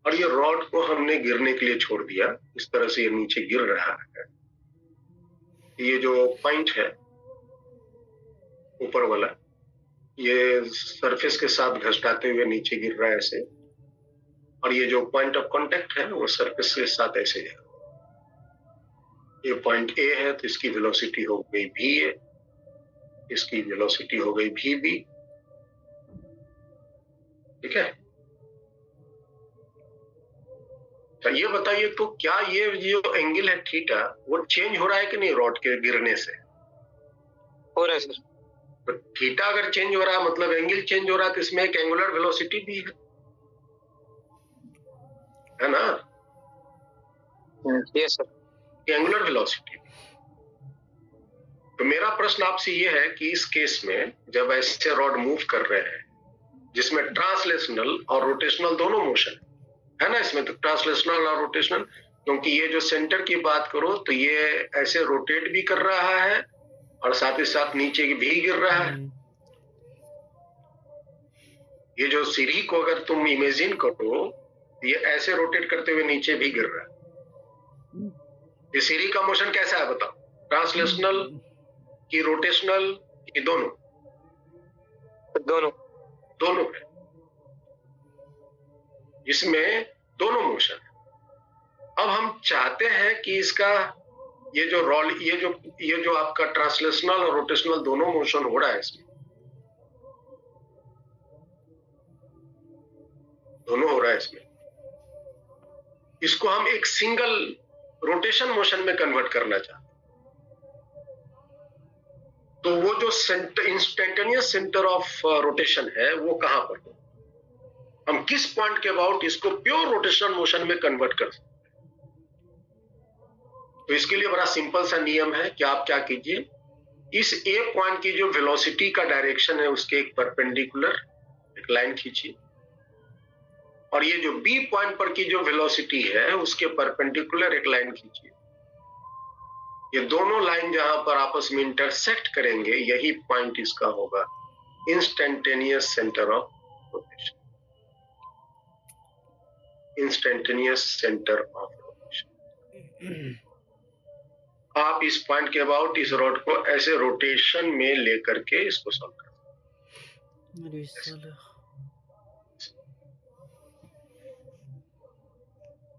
और ये रॉड को हमने गिरने के लिए छोड़ दिया, इस तरह से ये नीचे गिर रहा है। ये जो पॉइंट है ऊपर वाला, ये सरफेस के साथ घसटाते हुए नीचे गिर रहा है ऐसे, और ये जो पॉइंट ऑफ कांटेक्ट है वो सरफेस के साथ ऐसे है। ये पॉइंट ए है तो इसकी वेलोसिटी हो गई भी ए, इसकी वेलोसिटी हो गई भी बी। ठीक है, तो ये बताइए तो क्या ये जो एंगल है थीटा वो चेंज हो रहा है कि नहीं रॉड के गिरने से? हो रहा है सर। तो थीटा अगर चेंज हो रहा है मतलब एंगल चेंज हो रहा है, तो इसमें एक एंगुलर वेलोसिटी भी है ना? Yes sir. Angular velocity. तो मेरा प्रश्न आपसे ये है कि इस केस में जब ऐसे रॉड मूव कर रहे हैं जिसमें ट्रांसलेशनल और रोटेशनल दोनों मोशन है ना, इसमें तो ट्रांसलेशनल और रोटेशनल, क्योंकि ये जो सेंटर की बात करो तो ये ऐसे रोटेट भी कर रहा है और साथ ही साथ नीचे भी गिर रहा है। ये जो सीढ़ी को अगर तुम इमेजिन करो, ये ऐसे रोटेट करते हुए नीचे भी गिर रहा है। ये सीढ़ी का मोशन कैसा है बताओ? ट्रांसलेशनल कि रोटेशनल कि दोनों? दोनों। दोनों है, इसमें दोनों मोशन है। अब हम चाहते हैं कि इसका ये जो आपका ट्रांसलेशनल और रोटेशनल दोनों मोशन हो रहा है, इसमें दोनों हो रहा है, इसमें इसको हम एक सिंगल रोटेशन मोशन में कन्वर्ट करना चाहते हैं। तो वो जो इंस्टेंटेनियस सेंटर ऑफ रोटेशन है वो कहां पर हो? हम किस पॉइंट के अबाउट इसको प्योर रोटेशनल मोशन में कन्वर्ट कर सकते हैं? तो इसके लिए बड़ा सिंपल सा नियम है कि आप क्या कीजिए, इस ए पॉइंट की जो वेलोसिटी का डायरेक्शन है उसके एक परपेंडिकुलर एक लाइन खींचिए, और ये जो बी पॉइंट पर की जो वेलोसिटी है उसके परपेंडिकुलर एक लाइन खींचिए। ये दोनों लाइन जहां पर आपस में इंटरसेक्ट करेंगे यही पॉइंट इसका होगा instantaneous centre of rotation. Instantaneous centre of rotation. आप इस पॉइंट के अबाउट इस रॉड को ऐसे रोटेशन में लेकर के इसको सॉल्व कर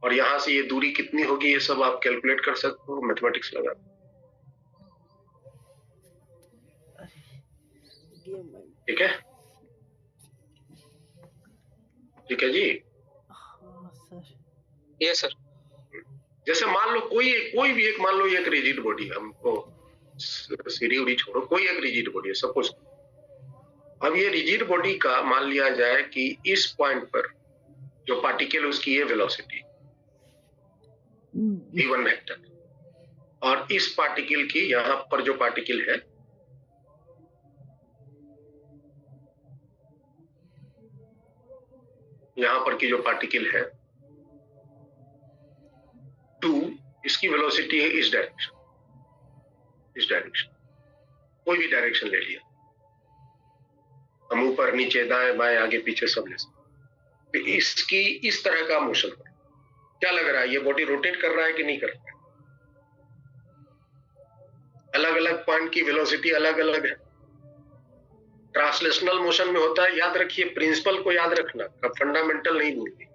और यहां से ये दूरी कितनी होगी ये सब आप कैलकुलेट कर सकते हो मैथमेटिक्स लगा। ठीक है, ठीक है जी। Yes sir. जैसे मान लो कोई भी एक, मान लो एक रिजिड बॉडी, हमको सीढ़ी उड़ी छोड़ो, कोई एक रिजिड बॉडी है सपोज। अब ये रिजिड बॉडी का मान लिया जाए कि इस पॉइंट पर जो पार्टिकल है उसकी ये वेलोसिटी v1 वेक्टर, और इस पार्टिकल की यहां पर जो पार्टिकल है यहां पर की जो पार्टिकल है 2, इसकी वेलोसिटी है इस डायरेक्शन, कोई भी डायरेक्शन ले लिया, हम ऊपर नीचे दाएं बाएं आगे पीछे सब ले सकते। इसकी इस तरह का मोशन हो, क्या लग रहा है ये बॉडी रोटेट कर रहा है कि नहीं कर रहा है? अलग अलग पॉइंट की वेलोसिटी अलग अलग है। ट्रांसलेशनल मोशन में होता है, याद रखिए प्रिंसिपल को याद रखना, अब फंडामेंटल नहीं भूलिए।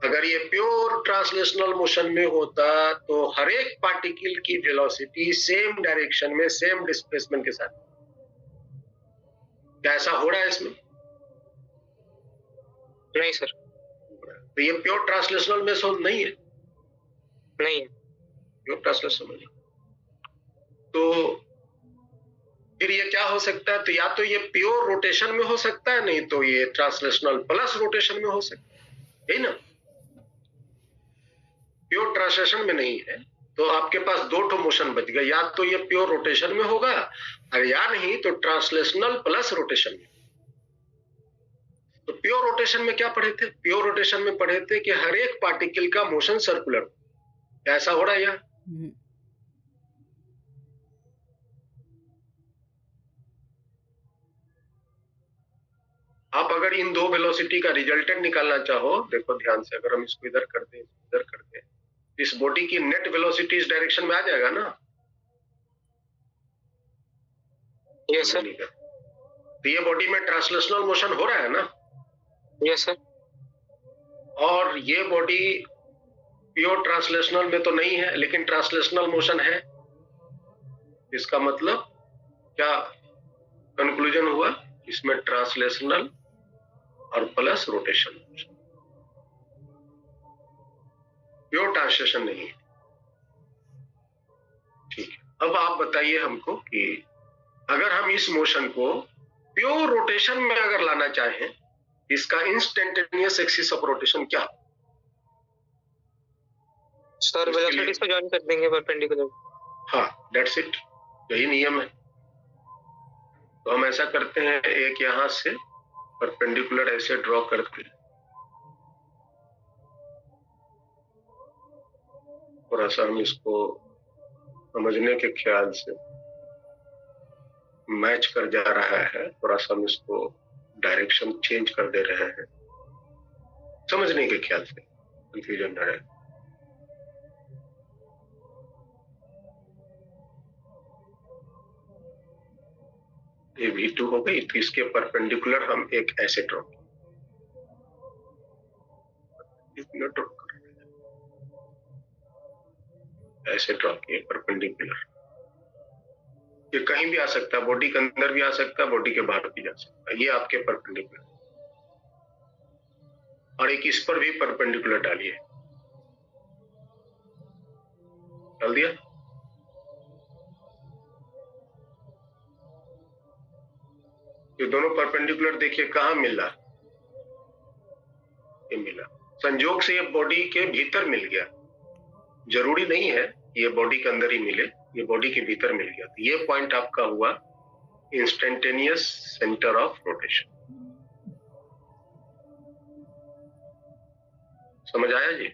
अगर ये प्योर ट्रांसलेशनल मोशन में होता तो हर एक पार्टिकल की वेलोसिटी सेम डायरेक्शन में सेम डिस्प्लेसमेंट के साथ। क्या ऐसा हो रहा है इसमें? नहीं सर। तो ये प्योर ट्रांसलेशनल में नहीं है, नहीं है प्योर ट्रांसलेशनल में। तो फिर ये क्या हो सकता है? तो या तो ये प्योर रोटेशन में हो सकता है, नहीं तो ये ट्रांसलेशनल प्लस रोटेशन में हो सकता है ना? प्योर ट्रांसलेशन में नहीं है तो आपके पास दो ठो मोशन बच गए, या तो ये प्योर रोटेशन में होगा और या नहीं तो ट्रांसलेशनल प्लस रोटेशन में। तो प्योर रोटेशन में क्या पढ़े थे? प्योर रोटेशन में पढ़े थे कि हर एक पार्टिकल का मोशन सर्कुलर। क्या ऐसा हो रहा है यहाँ? आप अगर इन दो वेलोसिटी का रिजल्टेंट निकालना चाहो, देखो ध्यान से, अगर हम इसको इधर कर दें इधर कर दें, इस बॉडी की नेट वेलोसिटी इस डायरेक्शन में आ जाएगा ना? Yes sir. तो ये बॉडी में ट्रांसलेशनल मोशन हो रहा है ना? Yes sir. और ये बॉडी प्योर ट्रांसलेशनल में तो नहीं है लेकिन ट्रांसलेशनल मोशन है। इसका मतलब क्या कंक्लूजन हुआ? इसमें ट्रांसलेशनल और प्लस रोटेशन, प्योर ट्रांसलेशन नहीं है। ठीक है, अब आप बताइए हमको कि अगर हम इस मोशन को प्योर रोटेशन में अगर लाना चाहें, इसका इंस्टेंटेनियस एक्सिस ऑफ रोटेशन क्या? सर वेलोसिटी को ज्वाइन कर देंगे परपेंडिकुलर। हाँ, दैट्स इट, यही नियम है। तो हम ऐसा करते हैं, एक यहां से परपेंडिकुलर ऐसे ड्रॉ करके थोड़ा सा हम इसको समझने के ख्याल से मैच कर जा रहा है, थोड़ा सा हम इसको डायरेक्शन चेंज कर दे रहे हैं समझने के ख्याल से, कंफ्यूजन न रहे। ये V2 हो गई, तो इसके परपेंडिकुलर हम एक ऐसे ड्रॉ ऐसे ड्रॉ किए परपेंडिकुलर। ये कहीं भी आ सकता है, बॉडी के अंदर भी आ सकता है, बॉडी के बाहर भी जा सकता है। ये आपके परपेंडिकुलर, और एक इस पर भी परपेंडिकुलर डालिए, डाल दिया। ये दोनों परपेंडिकुलर देखिए कहाँ मिला, ये मिला, संजोग से ये बॉडी के भीतर मिल गया, जरूरी नहीं है ये बॉडी के अंदर ही मिले, ये बॉडी के भीतर मिल गया। तो ये पॉइंट आपका हुआ इंस्टेंटेनियस सेंटर ऑफ रोटेशन। समझ आया जी?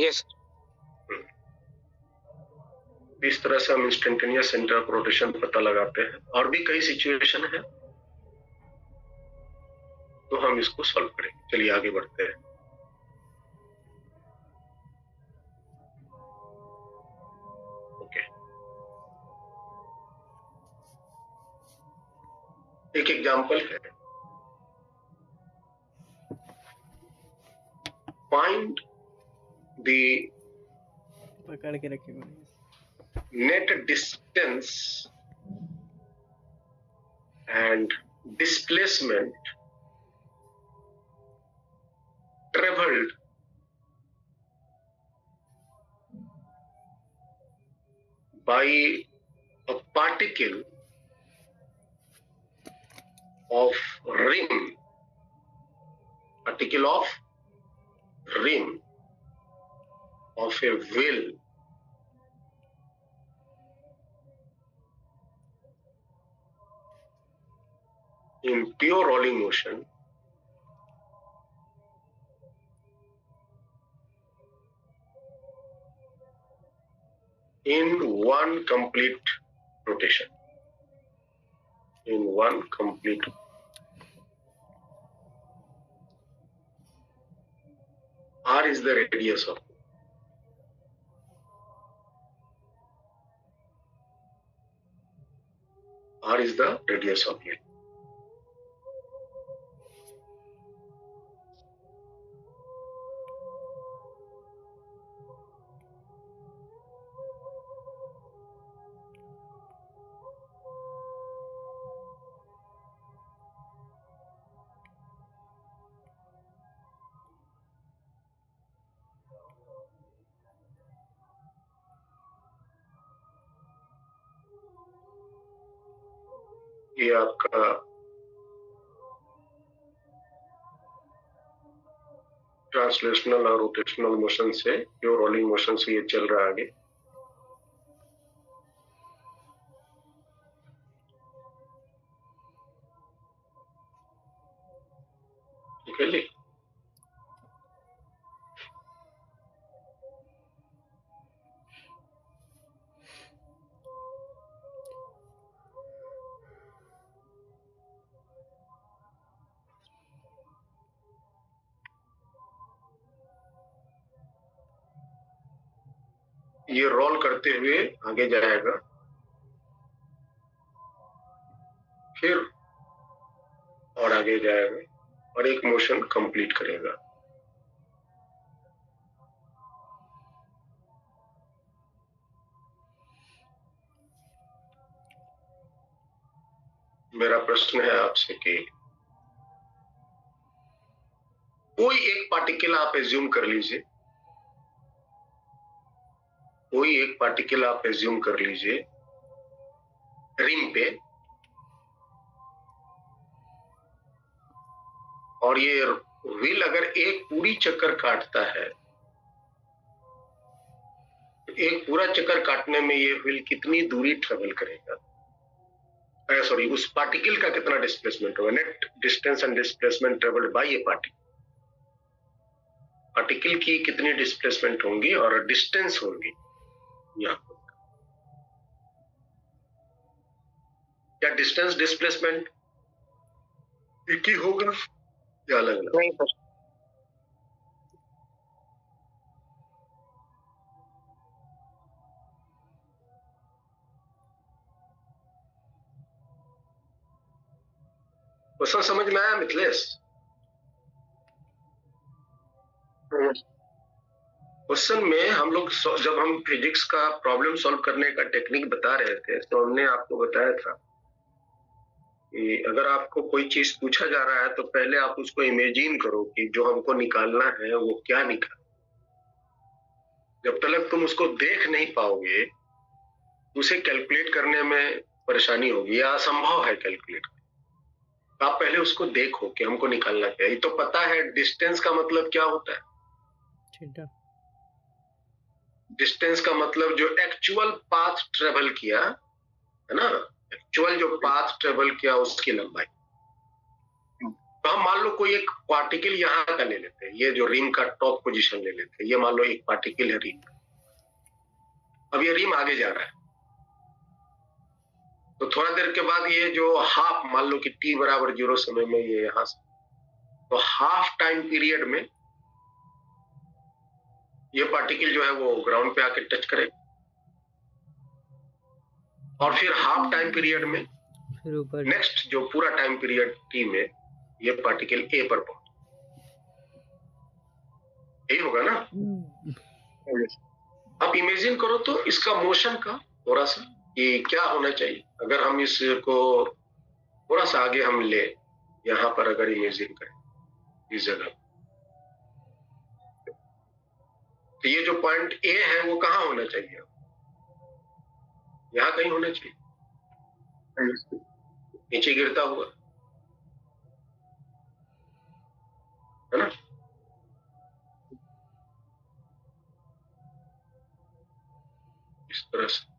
यस। इस तरह से हम इंस्टेंटेनियस सेंटर ऑफ रोटेशन पता लगाते हैं। और भी कई सिचुएशन है, तो हम इसको सॉल्व करेंगे। चलिए आगे बढ़ते हैं। ओके, एक एग्जांपल है, फाइंड द पकड़ के रखे net distance and displacement traveled by a particle of rim of a wheel in pure rolling motion in one complete rotation. In one complete. R is the radius of. R is the radius of it. ये आपका translational और rotational motion से, pure rolling motion से ये चल रहा है आगे। ठीक है जी। ये रोल करते हुए आगे जाएगा, फिर और आगे जाएगा और एक मोशन कंप्लीट करेगा। मेरा प्रश्न है आपसे कि कोई एक पार्टिकल आप एज्यूम कर लीजिए, कोई एक पार्टिकल आप एज्यूम कर लीजिए रिम पे, और ये व्हील अगर एक पूरी चक्कर काटता है, तो एक पूरा चक्कर काटने में ये व्हील कितनी दूरी ट्रेवल करेगा? सॉरी, उस पार्टिकल का कितना डिस्प्लेसमेंट होगा? Net distance and displacement travelled by A particle, particle की कितनी डिस्प्लेसमेंट होंगी और डिस्टेंस होंगी यहाँ पर। क्या डिस्टेंस डिस्प्लेसमेंट एक ही होगा या अलग अलग? नहीं सर, क्वेश्चन समझ में आया मिथिलेश? क्वेश्चन में हम लोग जब हम फिजिक्स का प्रॉब्लम सॉल्व करने का टेक्निक बता रहे थे, तो हमने आपको बताया था कि अगर आपको कोई चीज पूछा जा रहा है तो पहले आप उसको इमेजिन करो कि जो हमको निकालना है वो क्या निकाल। जब तक तुम उसको देख नहीं पाओगे, उसे कैलकुलेट करने में परेशानी होगी या असंभव है कैलकुलेट। आप पहले उसको देखो कि हमको निकालना क्या है। ये तो पता है डिस्टेंस का मतलब क्या होता है। ठीक है। डिस्टेंस का मतलब जो एक्चुअल पाथ ट्रेवल किया है ना, एक्चुअल जो पाथ ट्रेवल किया उसकी लंबाई। तो हम मान लो कोई एक पार्टिकल यहाँ का ले लेते हैं, ये जो रिम का टॉप पोजीशन ले लेते हैं, ये मान लो एक पार्टिकल है रिम। अब ये रिम आगे जा रहा है, तो थोड़ा देर के बाद ये जो हाफ, मान लो कि t बराबर 0 समय में ये यहां से, तो हाफ टाइम पीरियड में ये पार्टिकल जो है वो ग्राउंड पे आके टच करेगा, और फिर हाफ टाइम पीरियड में फिर ऊपर नेक्स्ट जो पूरा टाइम पीरियड t में ये पार्टिकल a पर पहुंचे। यही होगा ना? आप इमेजिन करो तो इसका मोशन का थोड़ा सा कि क्या होना चाहिए अगर हम इसको थोड़ा सा आगे हम ले, यहां पर अगर इमेजिन करें इस जगह, तो ये जो पॉइंट ए है वो कहाँ होना चाहिए? यहाँ कहीं होना चाहिए, नीचे गिरता हुआ, है ना? इस तरह से।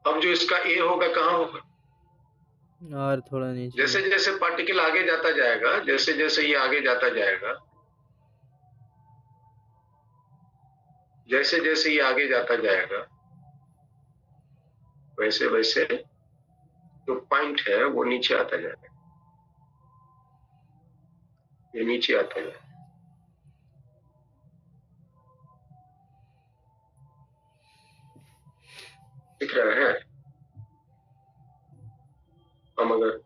अब जो इसका ए होगा कहाँ होगा? और थोड़ा नीचे। जैसे जैसे पार्टिकल आगे जाता जाएगा, जैसे जैसे ये आगे जाता जाएगा, जैसे जैसे ये आगे जाता जाएगा, वैसे वैसे जो पॉइंट है वो नीचे आता जाएगा, ये नीचे आता जाएगा। दिख रहा है? हम अगर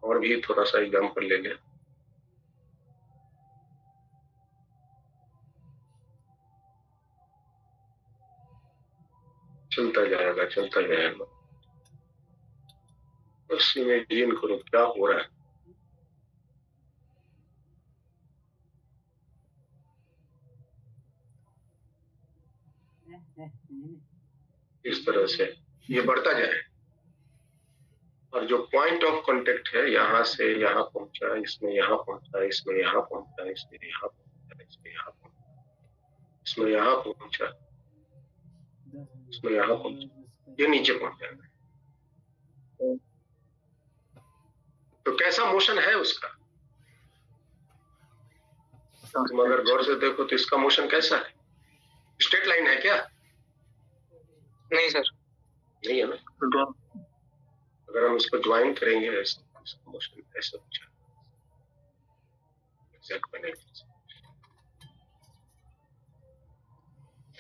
और भी थोड़ा सा एग्जाम्पल ले लें, चलता जाएगा चलता जाएगा, बस इमेजिन करो क्या हो रहा है। इस तरह से ये बढ़ता जाए, और जो पॉइंट ऑफ कांटेक्ट है यहाँ से यहाँ पहुंचा, इसमें यहाँ पहुंचा, इसमें यहाँ पहुंचा, इसमें यहाँ पहुंचा, इसमें यहाँ पहुंचा, इसमें यहाँ पहुंचा, इसमें यहाँ पहुंचा, ये नीचे पहुंच जाएगा। तो कैसा मोशन है उसका? तुम अगर गौर से देखो तो इसका मोशन कैसा है? स्ट्रेट लाइन है क्या? नहीं सर, नहीं है ना? अगर हम इसको ज्वाइन करेंगे ऐसा, इसका मोशन ऐसा कुछ है, एग्जैक्ट बनेगा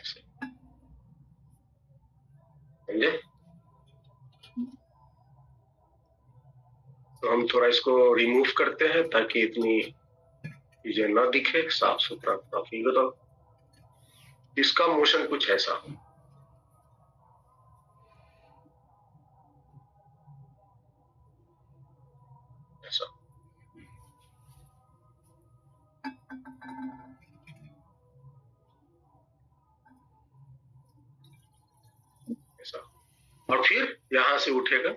ऐसे, समझे? तो हम थोड़ा इसको रिमूव करते हैं ताकि इतनी चीजें ना दिखे, साफ सुथरा पूरा फील हो। इसका मोशन कुछ ऐसा हो, ऐसा। ऐसा। और फिर यहां से उठेगा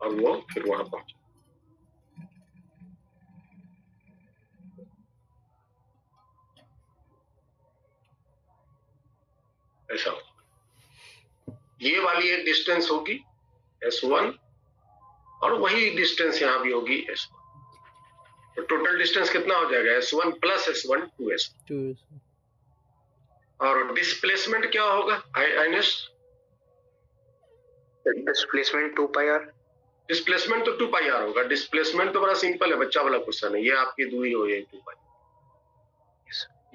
और वो फिर वहां पहुंचे। ऐसा। ये वाली एक डिस्टेंस होगी S1 और वही डिस्टेंस यहाँ भी होगी S1। तो टोटल डिस्टेंस कितना हो जाएगा? S1 plus S1 2S। 2 और डिस्प्लेसमेंट क्या होगा आइनेस? Displacement 2πr। डिस्प्लेसमेंट तो 2πr होगा। डिस्प्लेसमेंट तो बड़ा सिंपल है, बच्चा वाला क्वेश्चन है। ये आपकी दूरी हो, ये 2π।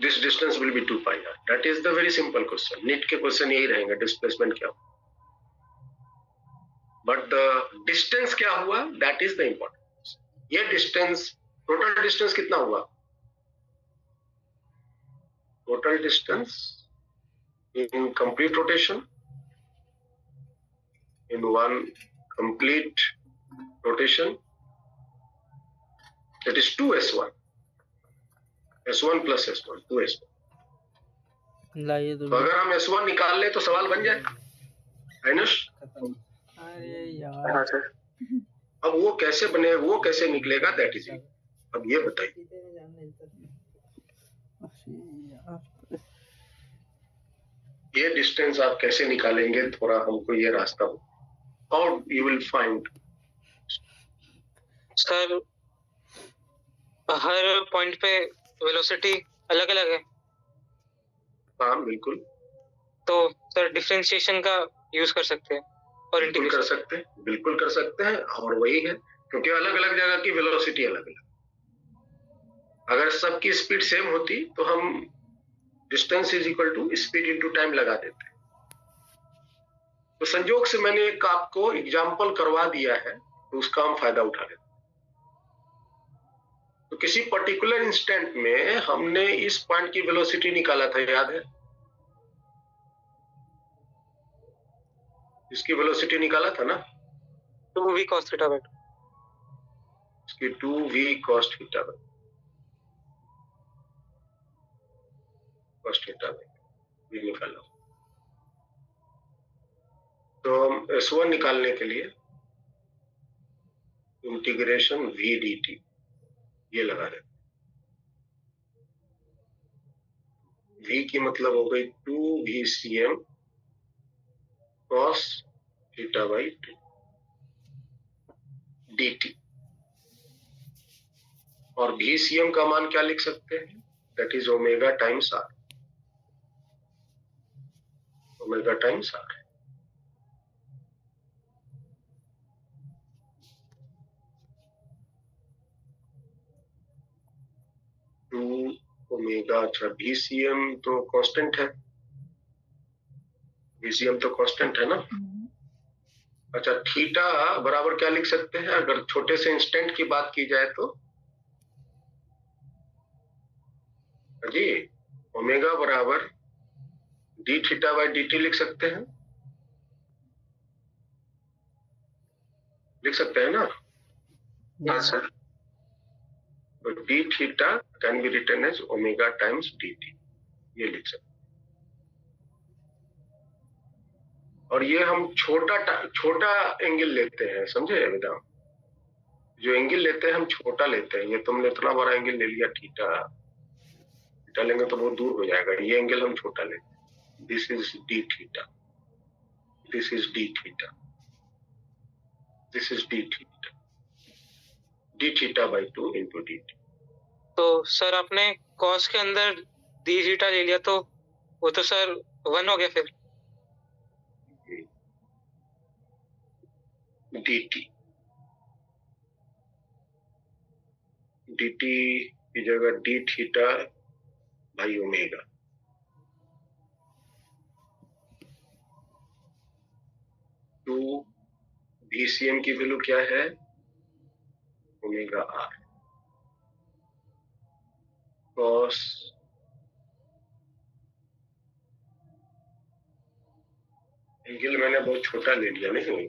This distance will be 2πr। That is the very simple question. NEET के क्वेश्चन यही रहेंगे, डिस्प्लेसमेंट क्या होगा। बट द डिस्टेंस क्या हुआ, दैट इज द इंपॉर्टेंट। ये डिस्टेंस, टोटल डिस्टेंस कितना हुआ? Total distance in complete rotation, in one complete rotation, that is 2S1, S1 plus S1, 2S1। लाइए तो अगर हम S1 निकाल ले तो सवाल बन जाए आइनुष। अरे यार। हाँ सर। अब वो कैसे बने, वो कैसे निकलेगा, दैट इज इट। अब ये बताइए, ये डिस्टेंस आप कैसे निकालेंगे? थोड़ा हमको ये रास्ता हो और you will find. Sir her point पे वेलोसिटी अलग अलग है। हाँ बिल्कुल। तो सर डिफरेंशिएशन का यूज कर सकते हैं और बिल्कुल कर इंटीग्रेशन। सकते हैं, बिल्कुल कर सकते हैं। और वही है, क्योंकि अलग अलग जगह की वेलोसिटी अलग अलग। अगर सबकी स्पीड सेम होती तो हम distance is equal to speed into time लगा देते। तो संयोग से मैंने एक आपको एग्जाम्पल करवा दिया है, तो उसका हम फायदा उठा लेते। तो किसी पर्टिकुलर इंस्टेंट में हमने इस पॉइंट की वेलोसिटी निकाला था, याद है? इसकी वेलोसिटी निकाला था ना? 2v cos theta by 2। इसकी 2v cos थीटा बाय ये निकाला। तो हम S1 निकालने के लिए इंटीग्रेशन v dt ये लगा देते। v की मतलब हो गई 2vcm cos theta by 2 dt। और vcm का मान क्या लिख सकते हैं? That is omega times r। Omega times r। Two omega, अच्छा vcm तो कांस्टेंट है, vcm तो कांस्टेंट है ना। अच्छा थीटा बराबर क्या लिख सकते हैं अगर छोटे से इंस्टेंट की बात की जाए तो? जी ओमेगा बराबर D theta by D T लिख सकते हैं, लिख सकते हैं ना? हाँ सर। तो D theta can be written as omega times D T, ये लिख सकते हैं। और ये हम छोटा एंगल लेते हैं, समझे बेटा? जो एंगल लेते हैं हम छोटा लेते हैं। ये तुमने इतना बड़ा एंगल ले लिया, थीटा लेंगे तो बहुत दूर हो जाएगा। ये एंगल हम छोटा लेते हैं। This is D theta, this is D theta, this is D theta, D theta by 2 into D T. तो सर आपने cos के अंदर डी थीटा ले लिया तो वो तो सर 1 हो गया फिर। डी टी की जगह D theta by omega. To VCM की वैल्यू क्या है? ओमेगा r cos एंगल मैंने बहुत छोटा ले लिया नहीं,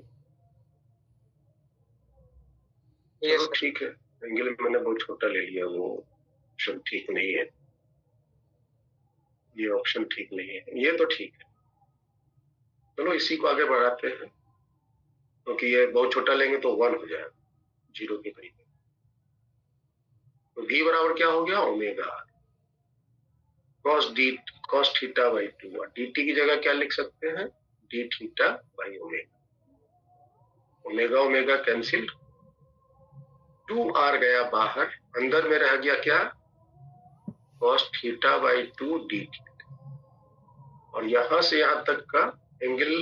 यस चलो सर। ठीक है, एंगल मैंने बहुत छोटा ले लिया, वो ऑप्शन ठीक नहीं है, ये ऑप्शन ठीक नहीं है, ये तो ठीक है। चलो इसी को आगे बढ़ाते हैं, क्योंकि ये बहुत छोटा लेंगे तो 1 हो जाएगा, 0 के करीब। तो v बराबर क्या हो गया, ओमेगा cos थीटा बाई 2, और dt की जगह क्या लिख सकते हैं, d theta by omega. Omega omega cancel, 2r गया बाहर, अंदर में रह गया क्या, cos theta by 2 d theta, और यहां से यहां तक का एंगल,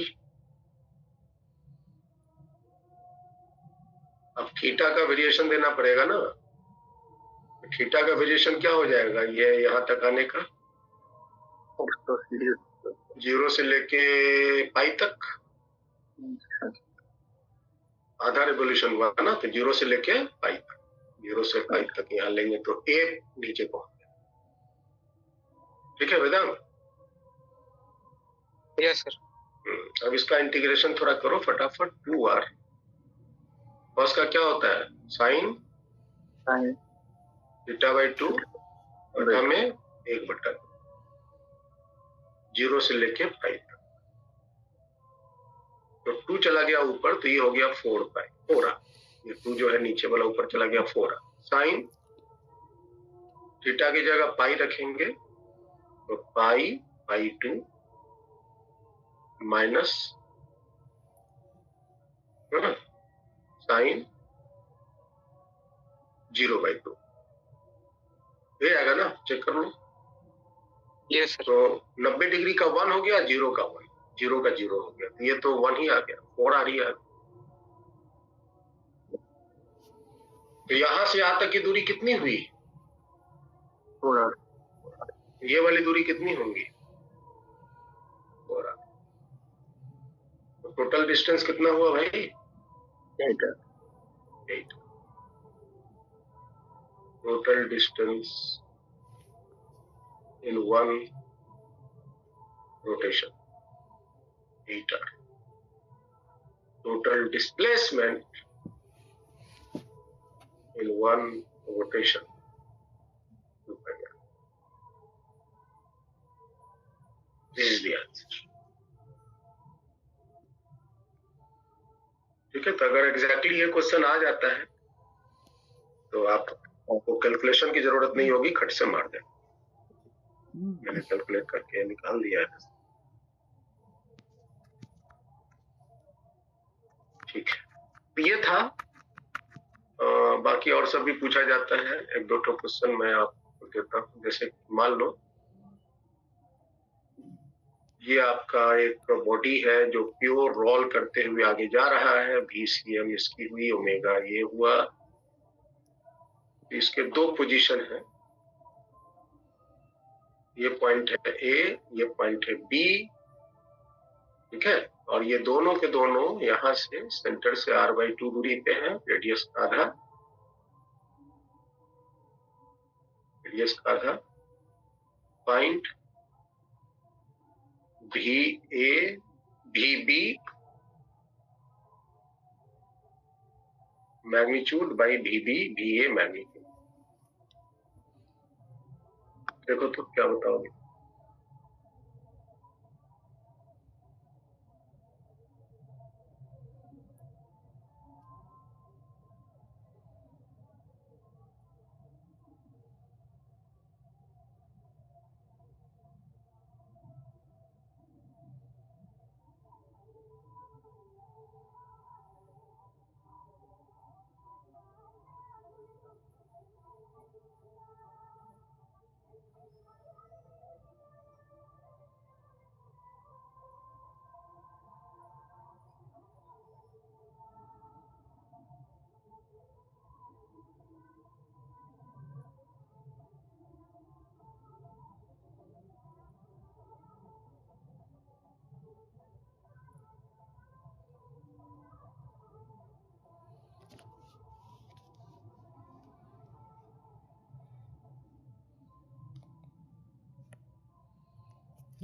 अब थीटा का वेरिएशन देना पड़ेगा ना, थीटा का वेरिएशन क्या हो जाएगा, ये यहां तक आने का 0 से लेके पाई तक, आधा रेवोल्यूशन हुआ ना, तो 0 से लेके पाई तक, 0 से पाई तक यहाँ लेंगे तो a नीचे पहुंच गया। ठीक है वेदांत? Yes sir. अब इसका इंटीग्रेशन थोड़ा करो फटाफट, 2r cos का क्या होता है, साइन थीटा बाई 2 और हमें 1/2, 0 से लेके पाई तक, तो 2 चला गया ऊपर, तो ये हो गया 4 पाई, 4 ये 2 जो है नीचे वाला ऊपर चला गया 4, साइन थीटा की जगह पाई रखेंगे, तो पाई बाई 2 माइनस साइन 0/2, ये आएगा ना, चेक कर लो। Yes sir. तो 90 डिग्री का 1 हो गया, 0 का 1, 0 का 0 हो गया, तो ये तो 1 ही आ गया, 4 आ रही है। तो यहां से यहां तक की दूरी कितनी हुई, ये वाली दूरी कितनी होंगी, 4। तो टोटल डिस्टेंस कितना हुआ भाई, 8। Total distance in 1 rotation 8r, total displacement in 1 rotation 2πr. This is the answer. ठीक है, तो अगर एग्जैक्टली ये क्वेश्चन आ जाता है तो आपको कैलकुलेशन की जरूरत नहीं होगी, खट से मार दें, मैंने कैलकुलेट करके निकाल दिया है। ठीक है, ये था, बाकी और सब भी पूछा जाता है, 1-2 क्वेश्चन मैं आपको देता हूँ। जैसे मान लो ये आपका एक बॉडी है जो प्योर रोल करते हुए आगे जा रहा है, VCM इसकी हुई, ओमेगा ये हुआ, इसके 2 पोजीशन है, ये पॉइंट है A, ये पॉइंट है B, ठीक है, और ये दोनों के दोनों यहां से सेंटर से r/2 दूरी पे हैं, रेडियस का आधा, point VA VB magnitude by VB VA magnitude. देखो तो क्या बताओगे,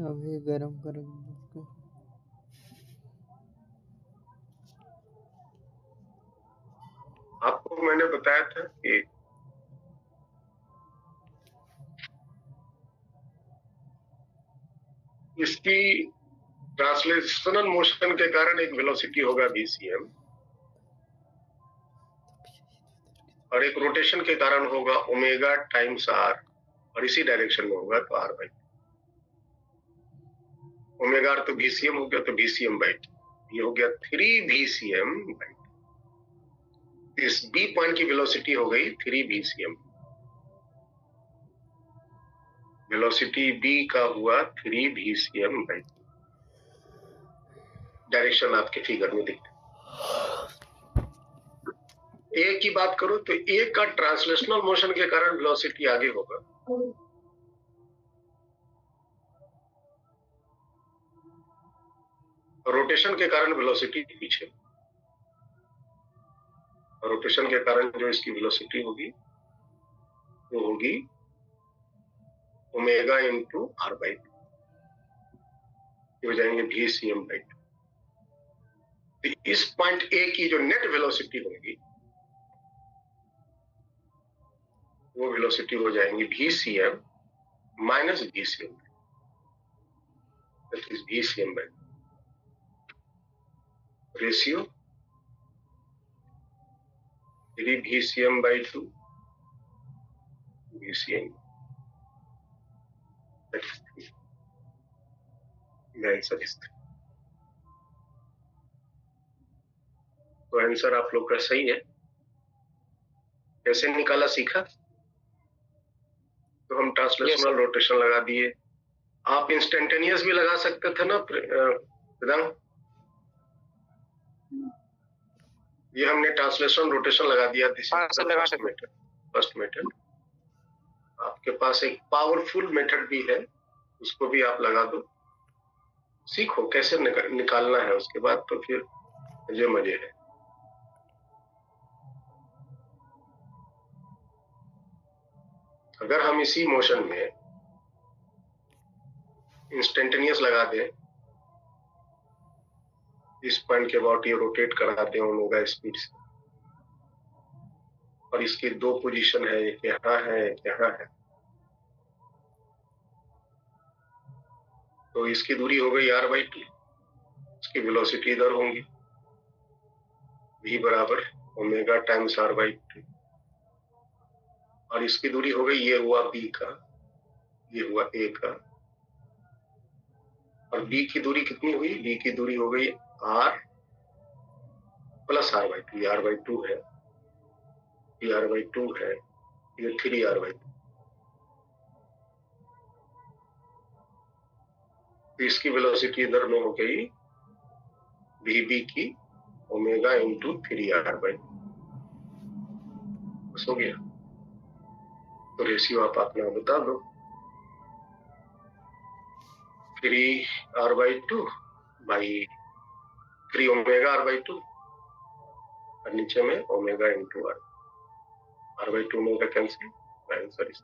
अभी गरम करेंगे उसको। आपको मैंने बताया था कि इसकी ट्रांसलेशनल मोशन के कारण एक वेलोसिटी होगा vcm और एक रोटेशन के कारण होगा ओमेगा टाइम्स r और इसी डायरेक्शन में होगा तो r बाई ओमेगा r तो vcm हो गया तो vcm बाई ये हो गया 3 vcm बाई इस b पॉइंट की वेलोसिटी हो गई 3 vcm वेलोसिटी b का हुआ 3 vcm बाई डायरेक्शन आपके फिगर में दिखता है। ए की बात करो तो ए का ट्रांसलेशनल मोशन के कारण वेलोसिटी आगे होगा रोटेशन के कारण वेलोसिटी पीछे रोटेशन के कारण जो इसकी वेलोसिटी होगी वो होगी ओमेगा इंटू आर बाई हो जाएंगे vcm बाई तो इस पॉइंट ए की जो नेट वेलोसिटी होगी वो वेलोसिटी हो जाएंगी vcm minus vcm that is vcm by ratio 3 vcm by 2 vcm that is 3 the answer is 3 तो आंसर आप लोग का सही है कैसे निकाला सीखा तो हम ट्रांसलेशनल रोटेशन लगा दिए आप इंस्टेंटेनियस भी लगा सकते थे ना प्रदान ये हमने ट्रांसलेशन रोटेशन लगा दिया फर्स्ट मेथड आपके पास एक पावरफुल मेथड भी है उसको भी आप लगा दो सीखो कैसे निकालना है उसके बाद तो फिर मजे है अगर हम इसी मोशन में इंस्टेंटेनियस लगा दें इस पॉइंट के अबाउट ये रोटेट करा दें ओमेगा स्पीड से और इसकी दो पोजीशन है एक यहाँ है एक यहाँ है तो इसकी दूरी हो गई r बाई 2 इसकी वेलोसिटी इधर होंगी v बराबर ओमेगा टाइम्स r बाई 2 और इसकी दूरी हो गई ये हुआ b का ये हुआ a का और b की दूरी कितनी हुई b की दूरी हो गई r plus r by 2 r by 2 है ये r बाई 2 है ये 3r बाई 2 इसकी वेलोसिटी इधर में हो गई vb की omega into 3r by bus हो गया तो रेशियो आप अपना बता दो 3r by 2 by 3 omega r by 2 और नीचे में omega into r by 2 omega cancel answer इस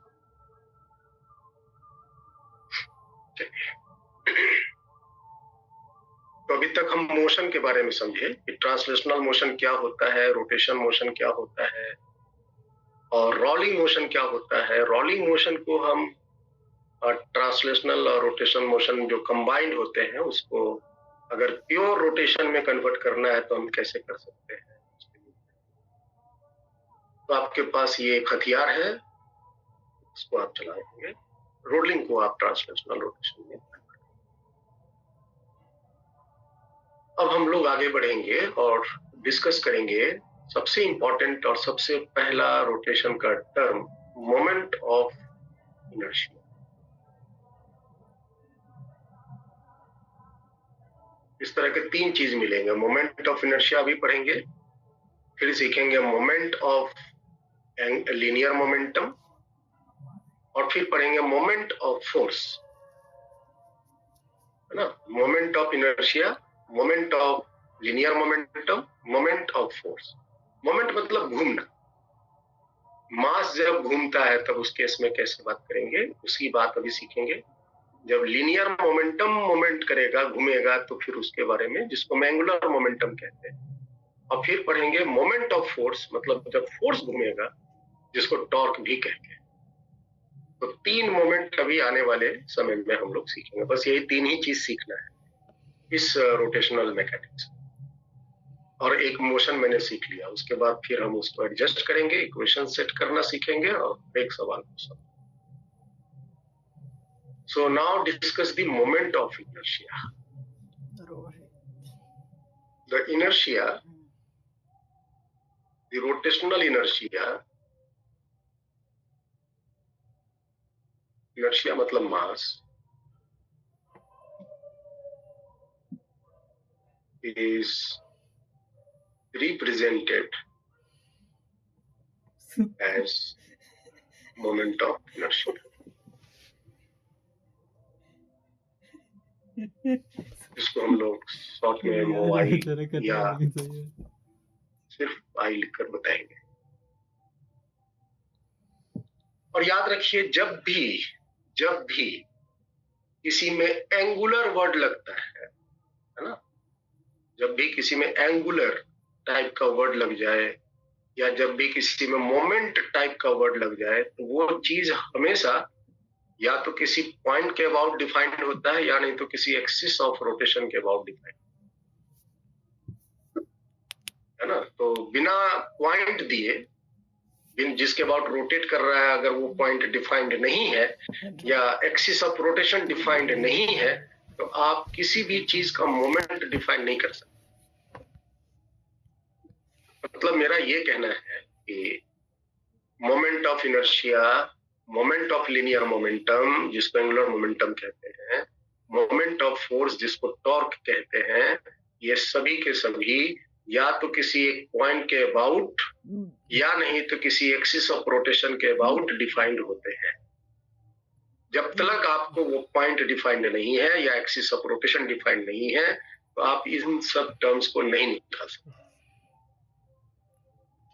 तो अभी तक हम मोशन के बारे में समझे कि ट्रांसलेशनल मोशन क्या होता है रोटेशन मोशन क्या होता है और रोलिंग मोशन क्या होता है रोलिंग मोशन को हम ट्रांसलेशनल और रोटेशन मोशन जो कंबाइंड होते हैं उसको अगर प्योर रोटेशन में कन्वर्ट करना है तो हम कैसे कर सकते हैं तो आपके पास ये एक हथियार है उसको आप चलाएंगे रोलिंग को आप ट्रांसलेशनल रोटेशन में अब हम लोग आगे बढ़ेंगे और डिस्कस करेंगे सबसे इंपॉर्टेंट और सबसे पहला रोटेशन का टर्म मोमेंट ऑफ इनर्शिया इस तरह के तीन चीज मिलेंगे मोमेंट ऑफ इनर्शिया भी पढ़ेंगे फिर सीखेंगे मोमेंट ऑफ लीनियर मोमेंटम और फिर पढ़ेंगे मोमेंट ऑफ फोर्स है ना moment of inertia moment of linear momentum moment of force moment मतलब घूमना मास जब घूमता है तब उस केस में कैसे बात करेंगे उसकी बात अभी सीखेंगे जब लीनियर मोमेंटम मोमेंट करेगा घूमेगा तो फिर उसके बारे में जिसको एंगुलर मोमेंटम कहते हैं और फिर पढ़ेंगे मोमेंट ऑफ फोर्स, मतलब जब फोर्स घूमेगा, जिसको टॉर्क भी कहते हैं। तो 3 मोमेंट अभी आने वाले समय में हम लोग सीखेंगे। बस यही 3 ही चीज सीखना है इस रोटेशनल मैकेनिक्स। और एक मोशन मैंने सीख लिया, उसके बाद फिर हम उसको एडजस्ट करेंगे, इक्वेशन सेट करना सीखेंगे और एक सवाल पूछा। So now discuss the moment of inertia. The inertia, the rotational inertia, inertia मतलब मास, is represented as moment of inertia. इसको हम लोग शॉर्ट में मोबाइल या सिर्फ आई लिखकर बताएंगे। और याद रखिए, जब भी किसी में एंगुलर वर्ड लगता है ना, जब भी किसी में एंगुलर टाइप का वर्ड लग जाए या जब भी किसी में मोमेंट टाइप का वर्ड लग जाए, तो वो चीज हमेशा या तो किसी पॉइंट के अबाउट डिफाइंड होता है या नहीं तो किसी एक्सिस ऑफ रोटेशन के अबाउट डिफाइंड है ना। तो बिना पॉइंट दिए, जिसके अबाउट रोटेट कर रहा है, अगर वो पॉइंट डिफाइंड नहीं है या एक्सिस ऑफ रोटेशन डिफाइंड नहीं है, तो आप किसी भी चीज का मोमेंट डिफाइन नहीं कर सकते। मतलब मेरा ये कहना है कि moment of inertia, moment of linear momentum जिसको एंगुलर मोमेंटम कहते हैं, मोमेंट ऑफ फोर्स जिसको टॉर्क कहते हैं, ये सभी के सभी या तो किसी एक पॉइंट के अबाउट या नहीं तो किसी एक्सिस ऑफ रोटेशन के अबाउट डिफाइंड होते हैं। जब तक आपको वो पॉइंट डिफाइंड नहीं है या एक्सिस ऑफ रोटेशन डिफाइंड नहीं है, तो आप इन सब टर्म्स को नहीं निकाल सकते।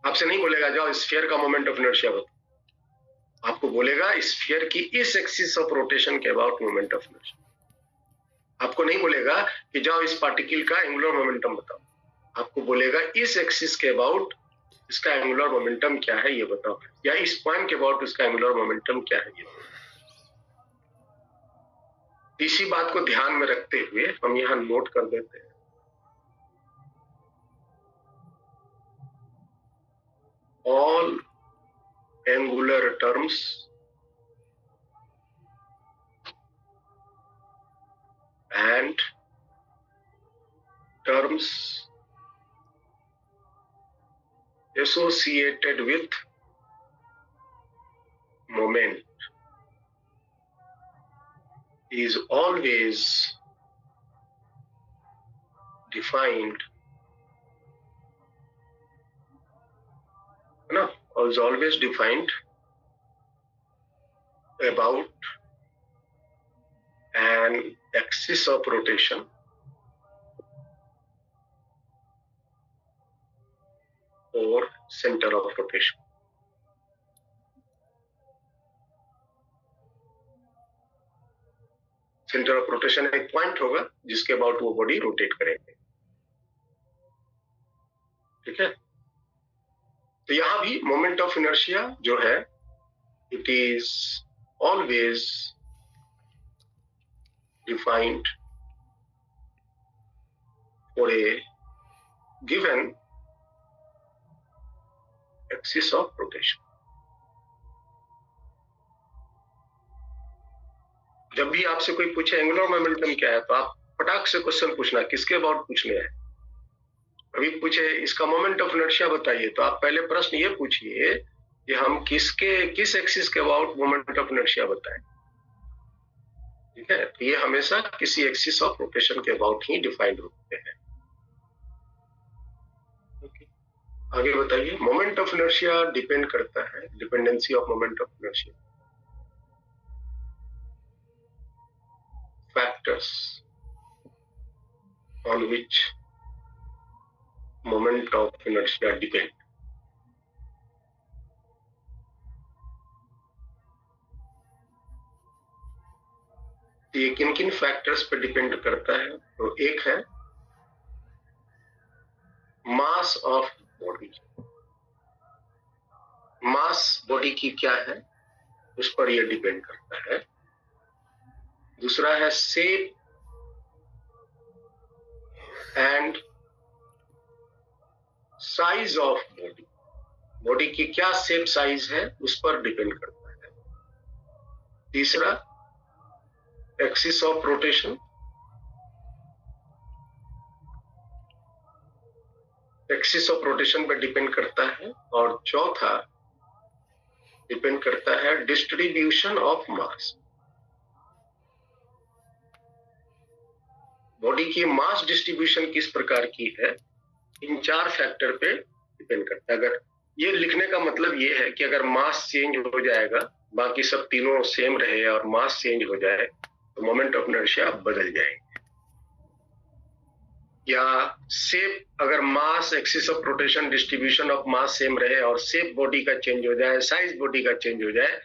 आपसे नहीं बोलेगा जाओ स्फीयर का मोमेंट ऑफ इनर्शिया बताओ, आपको बोलेगा स्फीयर की इस एक्सिस ऑफ रोटेशन के अबाउट मोमेंट ऑफ इनर्शिया। आपको नहीं बोलेगा कि जाओ इस पार्टिकल का एंगुलर मोमेंटम बताओ, आपको बोलेगा इस एक्सिस के अबाउट इसका एंगुलर मोमेंटम क्या है ये बताओ, या इस पॉइंट के अबाउट इसका एंगुलर मोमेंटम क्या है ये बताओ। इसी बात को ध्यान में रखते हुए हम यहां नोट कर देते हैं, all angular terms and terms associated with moment is always defined, no, is always defined about an axis of rotation और centre of rotation. Centre of rotation एक पॉइंट होगा जिसके अबाउट वो बॉडी रोटेट करेंगे। ठीक है, तो यहां भी मोमेंट ऑफ इनर्शिया जो है, it is always defined for a given axis of rotation. जब भी आपसे कोई पूछे एंगुलर मोमेंटम क्या है, तो आप फटाक से क्वेश्चन पूछना किसके अबाउट पूछने हैं। अभी पूछे इसका मोमेंट ऑफ इनर्शिया बताइए, तो आप पहले प्रश्न ये पूछिए कि हम किस एक्सिस के अबाउट मोमेंट ऑफ इनर्शिया बताएं। ठीक है, तो ये हमेशा किसी एक्सिस ऑफ रोटेशन के अबाउट ही डिफाइंड होते हैं। आगे बताइए, मोमेंट ऑफ इनर्शिया डिपेंड करता है, dependency of moment of inertia, factors on which moment of inertia depend. ये किन किन फैक्टर्स पे डिपेंड करता है? तो एक है mass of body, mass body की क्या है उस पर यह डिपेंड करता है। दूसरा है shape and size of body, body की क्या शेप साइज है उस पर डिपेंड करता है। तीसरा axis of rotation, axis of rotation पर डिपेंड करता है। और चौथा डिपेंड करता है डिस्ट्रीब्यूशन ऑफ मास, बॉडी की मास डिस्ट्रीब्यूशन किस प्रकार की है, इन 4 फैक्टर पे डिपेंड करता है। अगर ये लिखने का मतलब ये है कि अगर मास चेंज हो जाएगा, बाकी सब तीनों सेम रहे और मास चेंज हो जाए तो मोमेंट ऑफ इनर्शिया बदल जाएंगे। या शेप, अगर mass, axis of rotation, distribution of mass same रहे और शेप बॉडी का चेंज हो जाए, साइज बॉडी का चेंज हो जाए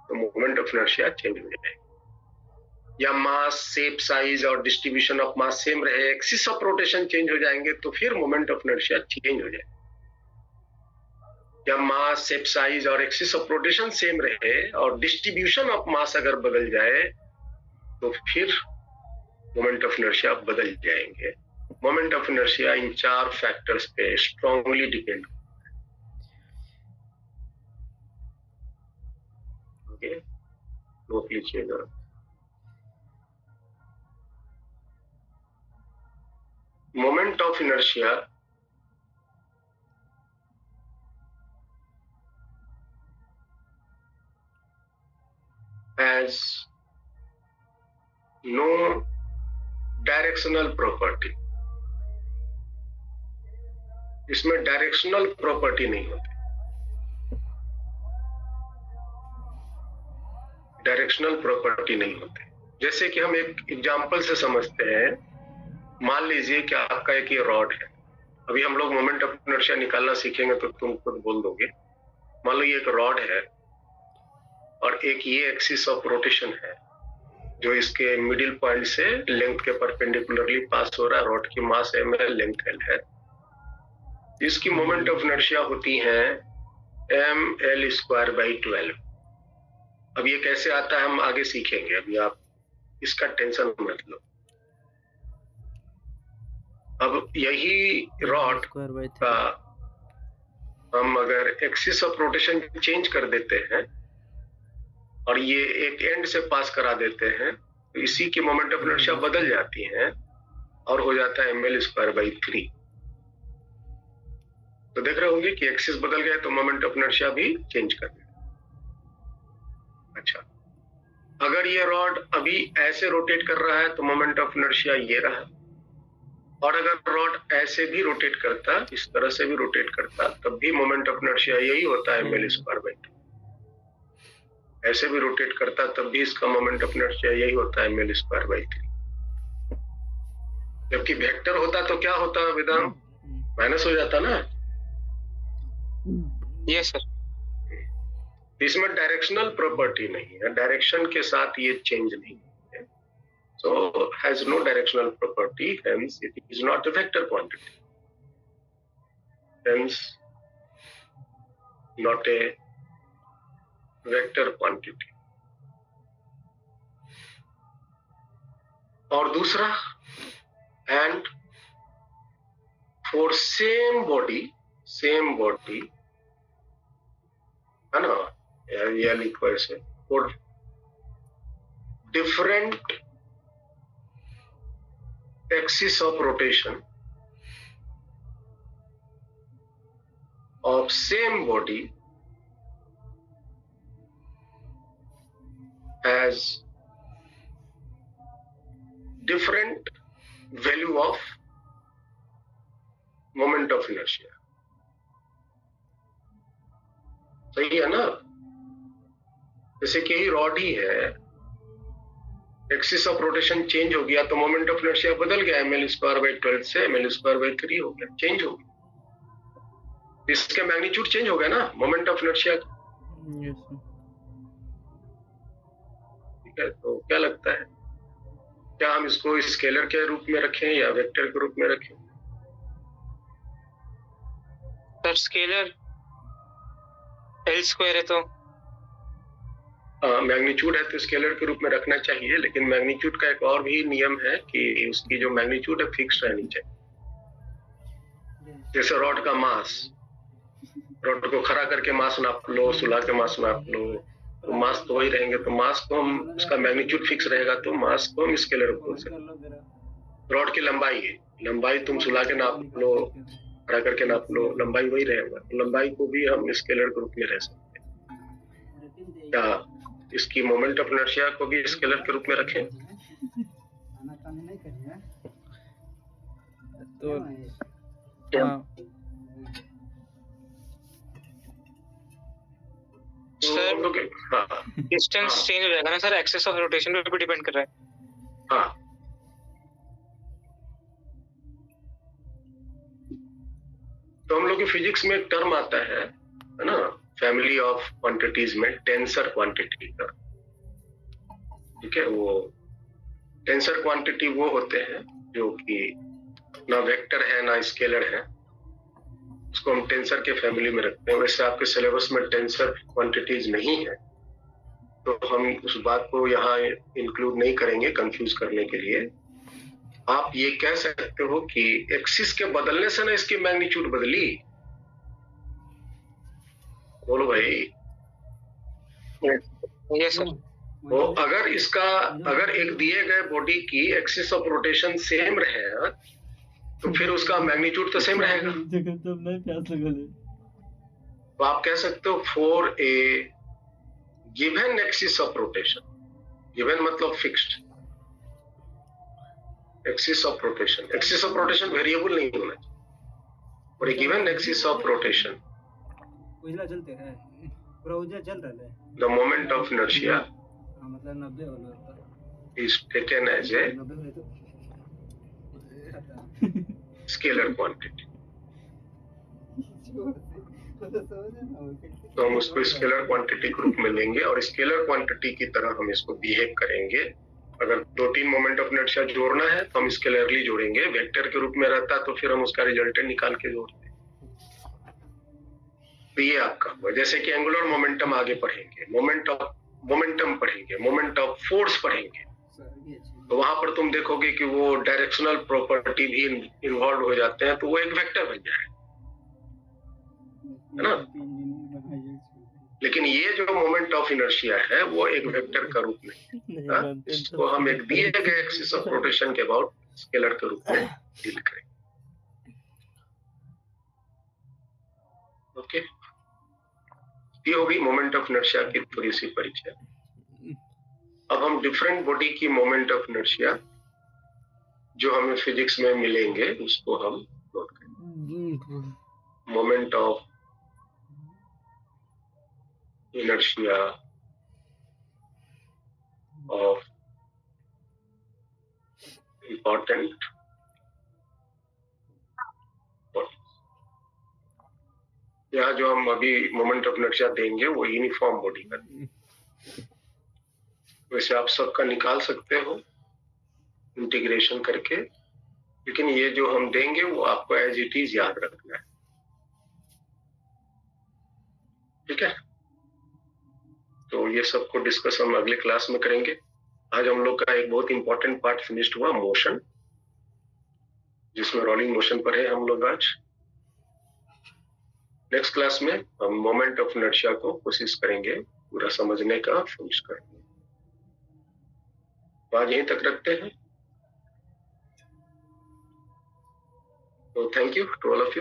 तो मोमेंट ऑफ इनर्शिया चेंज हो जाए। या मास, शेप, साइज और डिस्ट्रीब्यूशन ऑफ मास सेम रहे, एक्सिस ऑफ रोटेशन चेंज हो जाएंगे तो फिर मोमेंट ऑफ इनर्शिया चेंज हो जाए। या मास, शेप, साइज और एक्सिस ऑफ रोटेशन सेम रहे और डिस्ट्रीब्यूशन ऑफ मास अगर बदल जाए तो फिर मोमेंट ऑफ इनर्शिया बदल जाएंगे। Moment of inertia in 4 factors पे स्ट्रांगली डिपेंड। ओके, नोट लीजिएगा। Moment of inertia has no directional property, इसमें डायरेक्शनल प्रॉपर्टी नहीं होती, डायरेक्शनल प्रॉपर्टी नहीं होती। जैसे कि हम एक एग्जांपल से समझते हैं, मान लीजिए कि आपका एक ये रॉड है। अभी हम लोग मोमेंट ऑफ इनर्शिया निकालना सीखेंगे तो तुम खुद बोल दोगे। मान लो ये एक रॉड है और एक ये एक्सिस ऑफ रोटेशन है जो इसके मिडिल पॉइंट से लेंथ के परपेंडिकुलरली पास हो रहा है। रॉड की मास m है, लेंथ l है। इसकी मोमेंट ऑफ इनर्शिया होती है ml²/12। अब ये कैसे आता है हम आगे सीखेंगे, अभी आप इसका टेंशन मत लो। अब यही रॉड का हम अगर एक्सिस ऑफ रोटेशन चेंज कर देते हैं और ये एक एंड से पास करा देते हैं तो इसी की मोमेंट ऑफ इनर्शिया बदल जाती है और हो जाता है ml²/3। तो देख रहे होंगे कि एक्सिस बदल गए तो मोमेंट ऑफ इनर्शिया भी चेंज कर दिया। अच्छा, अगर ये रॉड अभी ऐसे रोटेट कर रहा है तो मोमेंट ऑफ इनर्शिया ये रहा, और अगर रॉड ऐसे भी रोटेट करता, इस तरह से भी रोटेट करता, तब भी मोमेंट ऑफ इनर्शिया यही होता है ml²/2। ऐसे भी रोटेट करता तब भी इसका मोमेंट ऑफ इनर्शिया यही होता है ml²/3। जबकि वेक्टर होता तो क्या होता वेदांत, माइनस हो जाता ना। Yes sir. इसमें डायरेक्शनल प्रॉपर्टी नहीं है, डायरेक्शन के साथ ये चेंज नहीं है। So has no directional property, hence it is not a vector quantity, hence not a vector quantity। और दूसरा, and for same body है ना, या लिखो ऐसे, for different axis of rotation of same body has different value of moment of inertia। सही है ना। जैसे कि यही रॉड ही है, एक्सिस ऑफ रोटेशन चेंज हो गया तो मोमेंट ऑफ इनर्शिया बदल गया, ml²/12 से ml²/3 हो गया, चेंज हो गया। इसके मैग्नीट्यूड चेंज हो गया ना मोमेंट ऑफ इनर्शिया। ठीक है, तो क्या लगता है, क्या हम इसको स्केलर के रूप में रखें या वेक्टर के रूप में रखें? सर स्केलर एल स्क्वायर है तो मैग्नीट्यूड है तो स्केलर के रूप में रखना चाहिए, लेकिन मैग्नीट्यूड का एक और भी नियम है कि उसकी जो मैग्नीट्यूड है फिक्स रहनी चाहिए। जैसे रॉड का मास, रॉड को खड़ा करके मास नाप लो, सुला के मास नाप लो, तो मास तो वही रहेंगे, तो मास को हम, उसका मैग्नीट्यूड फिक्स रहेगा तो मास को हम स्केलर बोल सकते हैं। रॉड की लंबाई है, लंबाई तुम सुला के नाप लो, खड़ा करके नाप लो, लंबाई वही रहेगा, तो लंबाई को भी हम स्केलर के रूप में रह सकते हैं। क्या इसकी मोमेंट ऑफ इनर्शिया को भी स्केलर के रूप में रखें? तो क्या? हाँ, तो सर हम लोग हाँ डिस्टेंस चेंज हो जाएगा ना सर, एक्सेस ऑफ रोटेशन पे भी डिपेंड कर रहा है। हाँ, तो हम लोग की फिजिक्स में एक टर्म आता है ना, फैमिली ऑफ क्वांटिटीज में टेंसर क्वांटिटी का। ठीक है, वो टेंसर क्वांटिटी वो होते हैं जो कि ना वेक्टर है ना स्केलर है, उसको हम टेंसर के फैमिली में रखते हैं। वैसे आपके सिलेबस में टेंसर क्वांटिटीज नहीं है, तो हम उस बात को यहाँ इंक्लूड नहीं करेंगे कंफ्यूज करने के लिए। आप ये कह सकते हो कि एक्सिस के बदलने से ना इसकी मैग्नीट्यूड बदली। बोलो भाई। Yes sir. तो अगर एक दिए गए बॉडी की एक्सिस ऑफ रोटेशन सेम रहे तो फिर उसका मैग्नीट्यूड तो सेम रहेगा। तो आप कह सकते हो for a given axis of rotation, given मतलब fixed axis of rotation, axis of rotation variable नहीं होना चाहिए। For a given axis of rotation उजला चलते हैं पूरा उजला चल रहा है the moment of inertia मतलब 90 वाला is taken as a 90 है तो scalar quantity। तो हम उसको स्केलर क्वांटिटी के रूप में लेंगे और स्केलर क्वांटिटी की तरह हम इसको बिहेव करेंगे। अगर 2-3 मोमेंट ऑफ इनर्शिया जोड़ना है तो हम स्केलरली जोड़ेंगे, वेक्टर के रूप में रहता तो फिर हम उसका रिजल्टेंट निकाल के जोड़ते। तो ये आपका हुआ। जैसे कि एंगुलर मोमेंटम आगे पढ़ेंगे, मोमेंटम पढ़ेंगे, मोमेंट ऑफ फोर्स पढ़ेंगे, तो वहां पर तुम देखोगे कि वो डायरेक्शनल प्रॉपर्टी भी इन्वॉल्व हो जाते हैं, तो वो एक वेक्टर बन जाए, है ना। लेकिन ये जो मोमेंट ऑफ इनर्शिया है वो एक वेक्टर का रूप में, इसको हम एक दिए गए एक्सिस ऑफ रोटेशन के अबाउट स्केलर के रूप में डील करेंगे। ओके, ये होगी मोमेंट ऑफ इनर्शिया की थोड़ी सी परिचय। अब हम डिफरेंट बॉडी की मोमेंट ऑफ इनर्शिया जो हमें फिजिक्स में मिलेंगे उसको हम नोट करेंगे। Moment of inertia of important bodies। यहाँ जो हम अभी मोमेंट ऑफ इनर्शिया देंगे वो यूनिफॉर्म बॉडी का, वैसे आप सबका निकाल सकते हो इंटीग्रेशन करके, लेकिन ये जो हम देंगे वो आपको एज इट इज याद रखना है। ठीक है, तो ये सबको डिस्कस हम अगले क्लास में करेंगे। आज हम लोग का एक बहुत इंपॉर्टेंट पार्ट फिनिश्ड हुआ, मोशन, जिसमें रोलिंग मोशन पर है हम लोग आज। नेक्स्ट क्लास में हम मोमेंट ऑफ इनर्शिया को कोशिश करेंगे पूरा समझने का, फिनिश करेंगे। तो आज यहीं तक रखते हैं। तो thank you to all of you.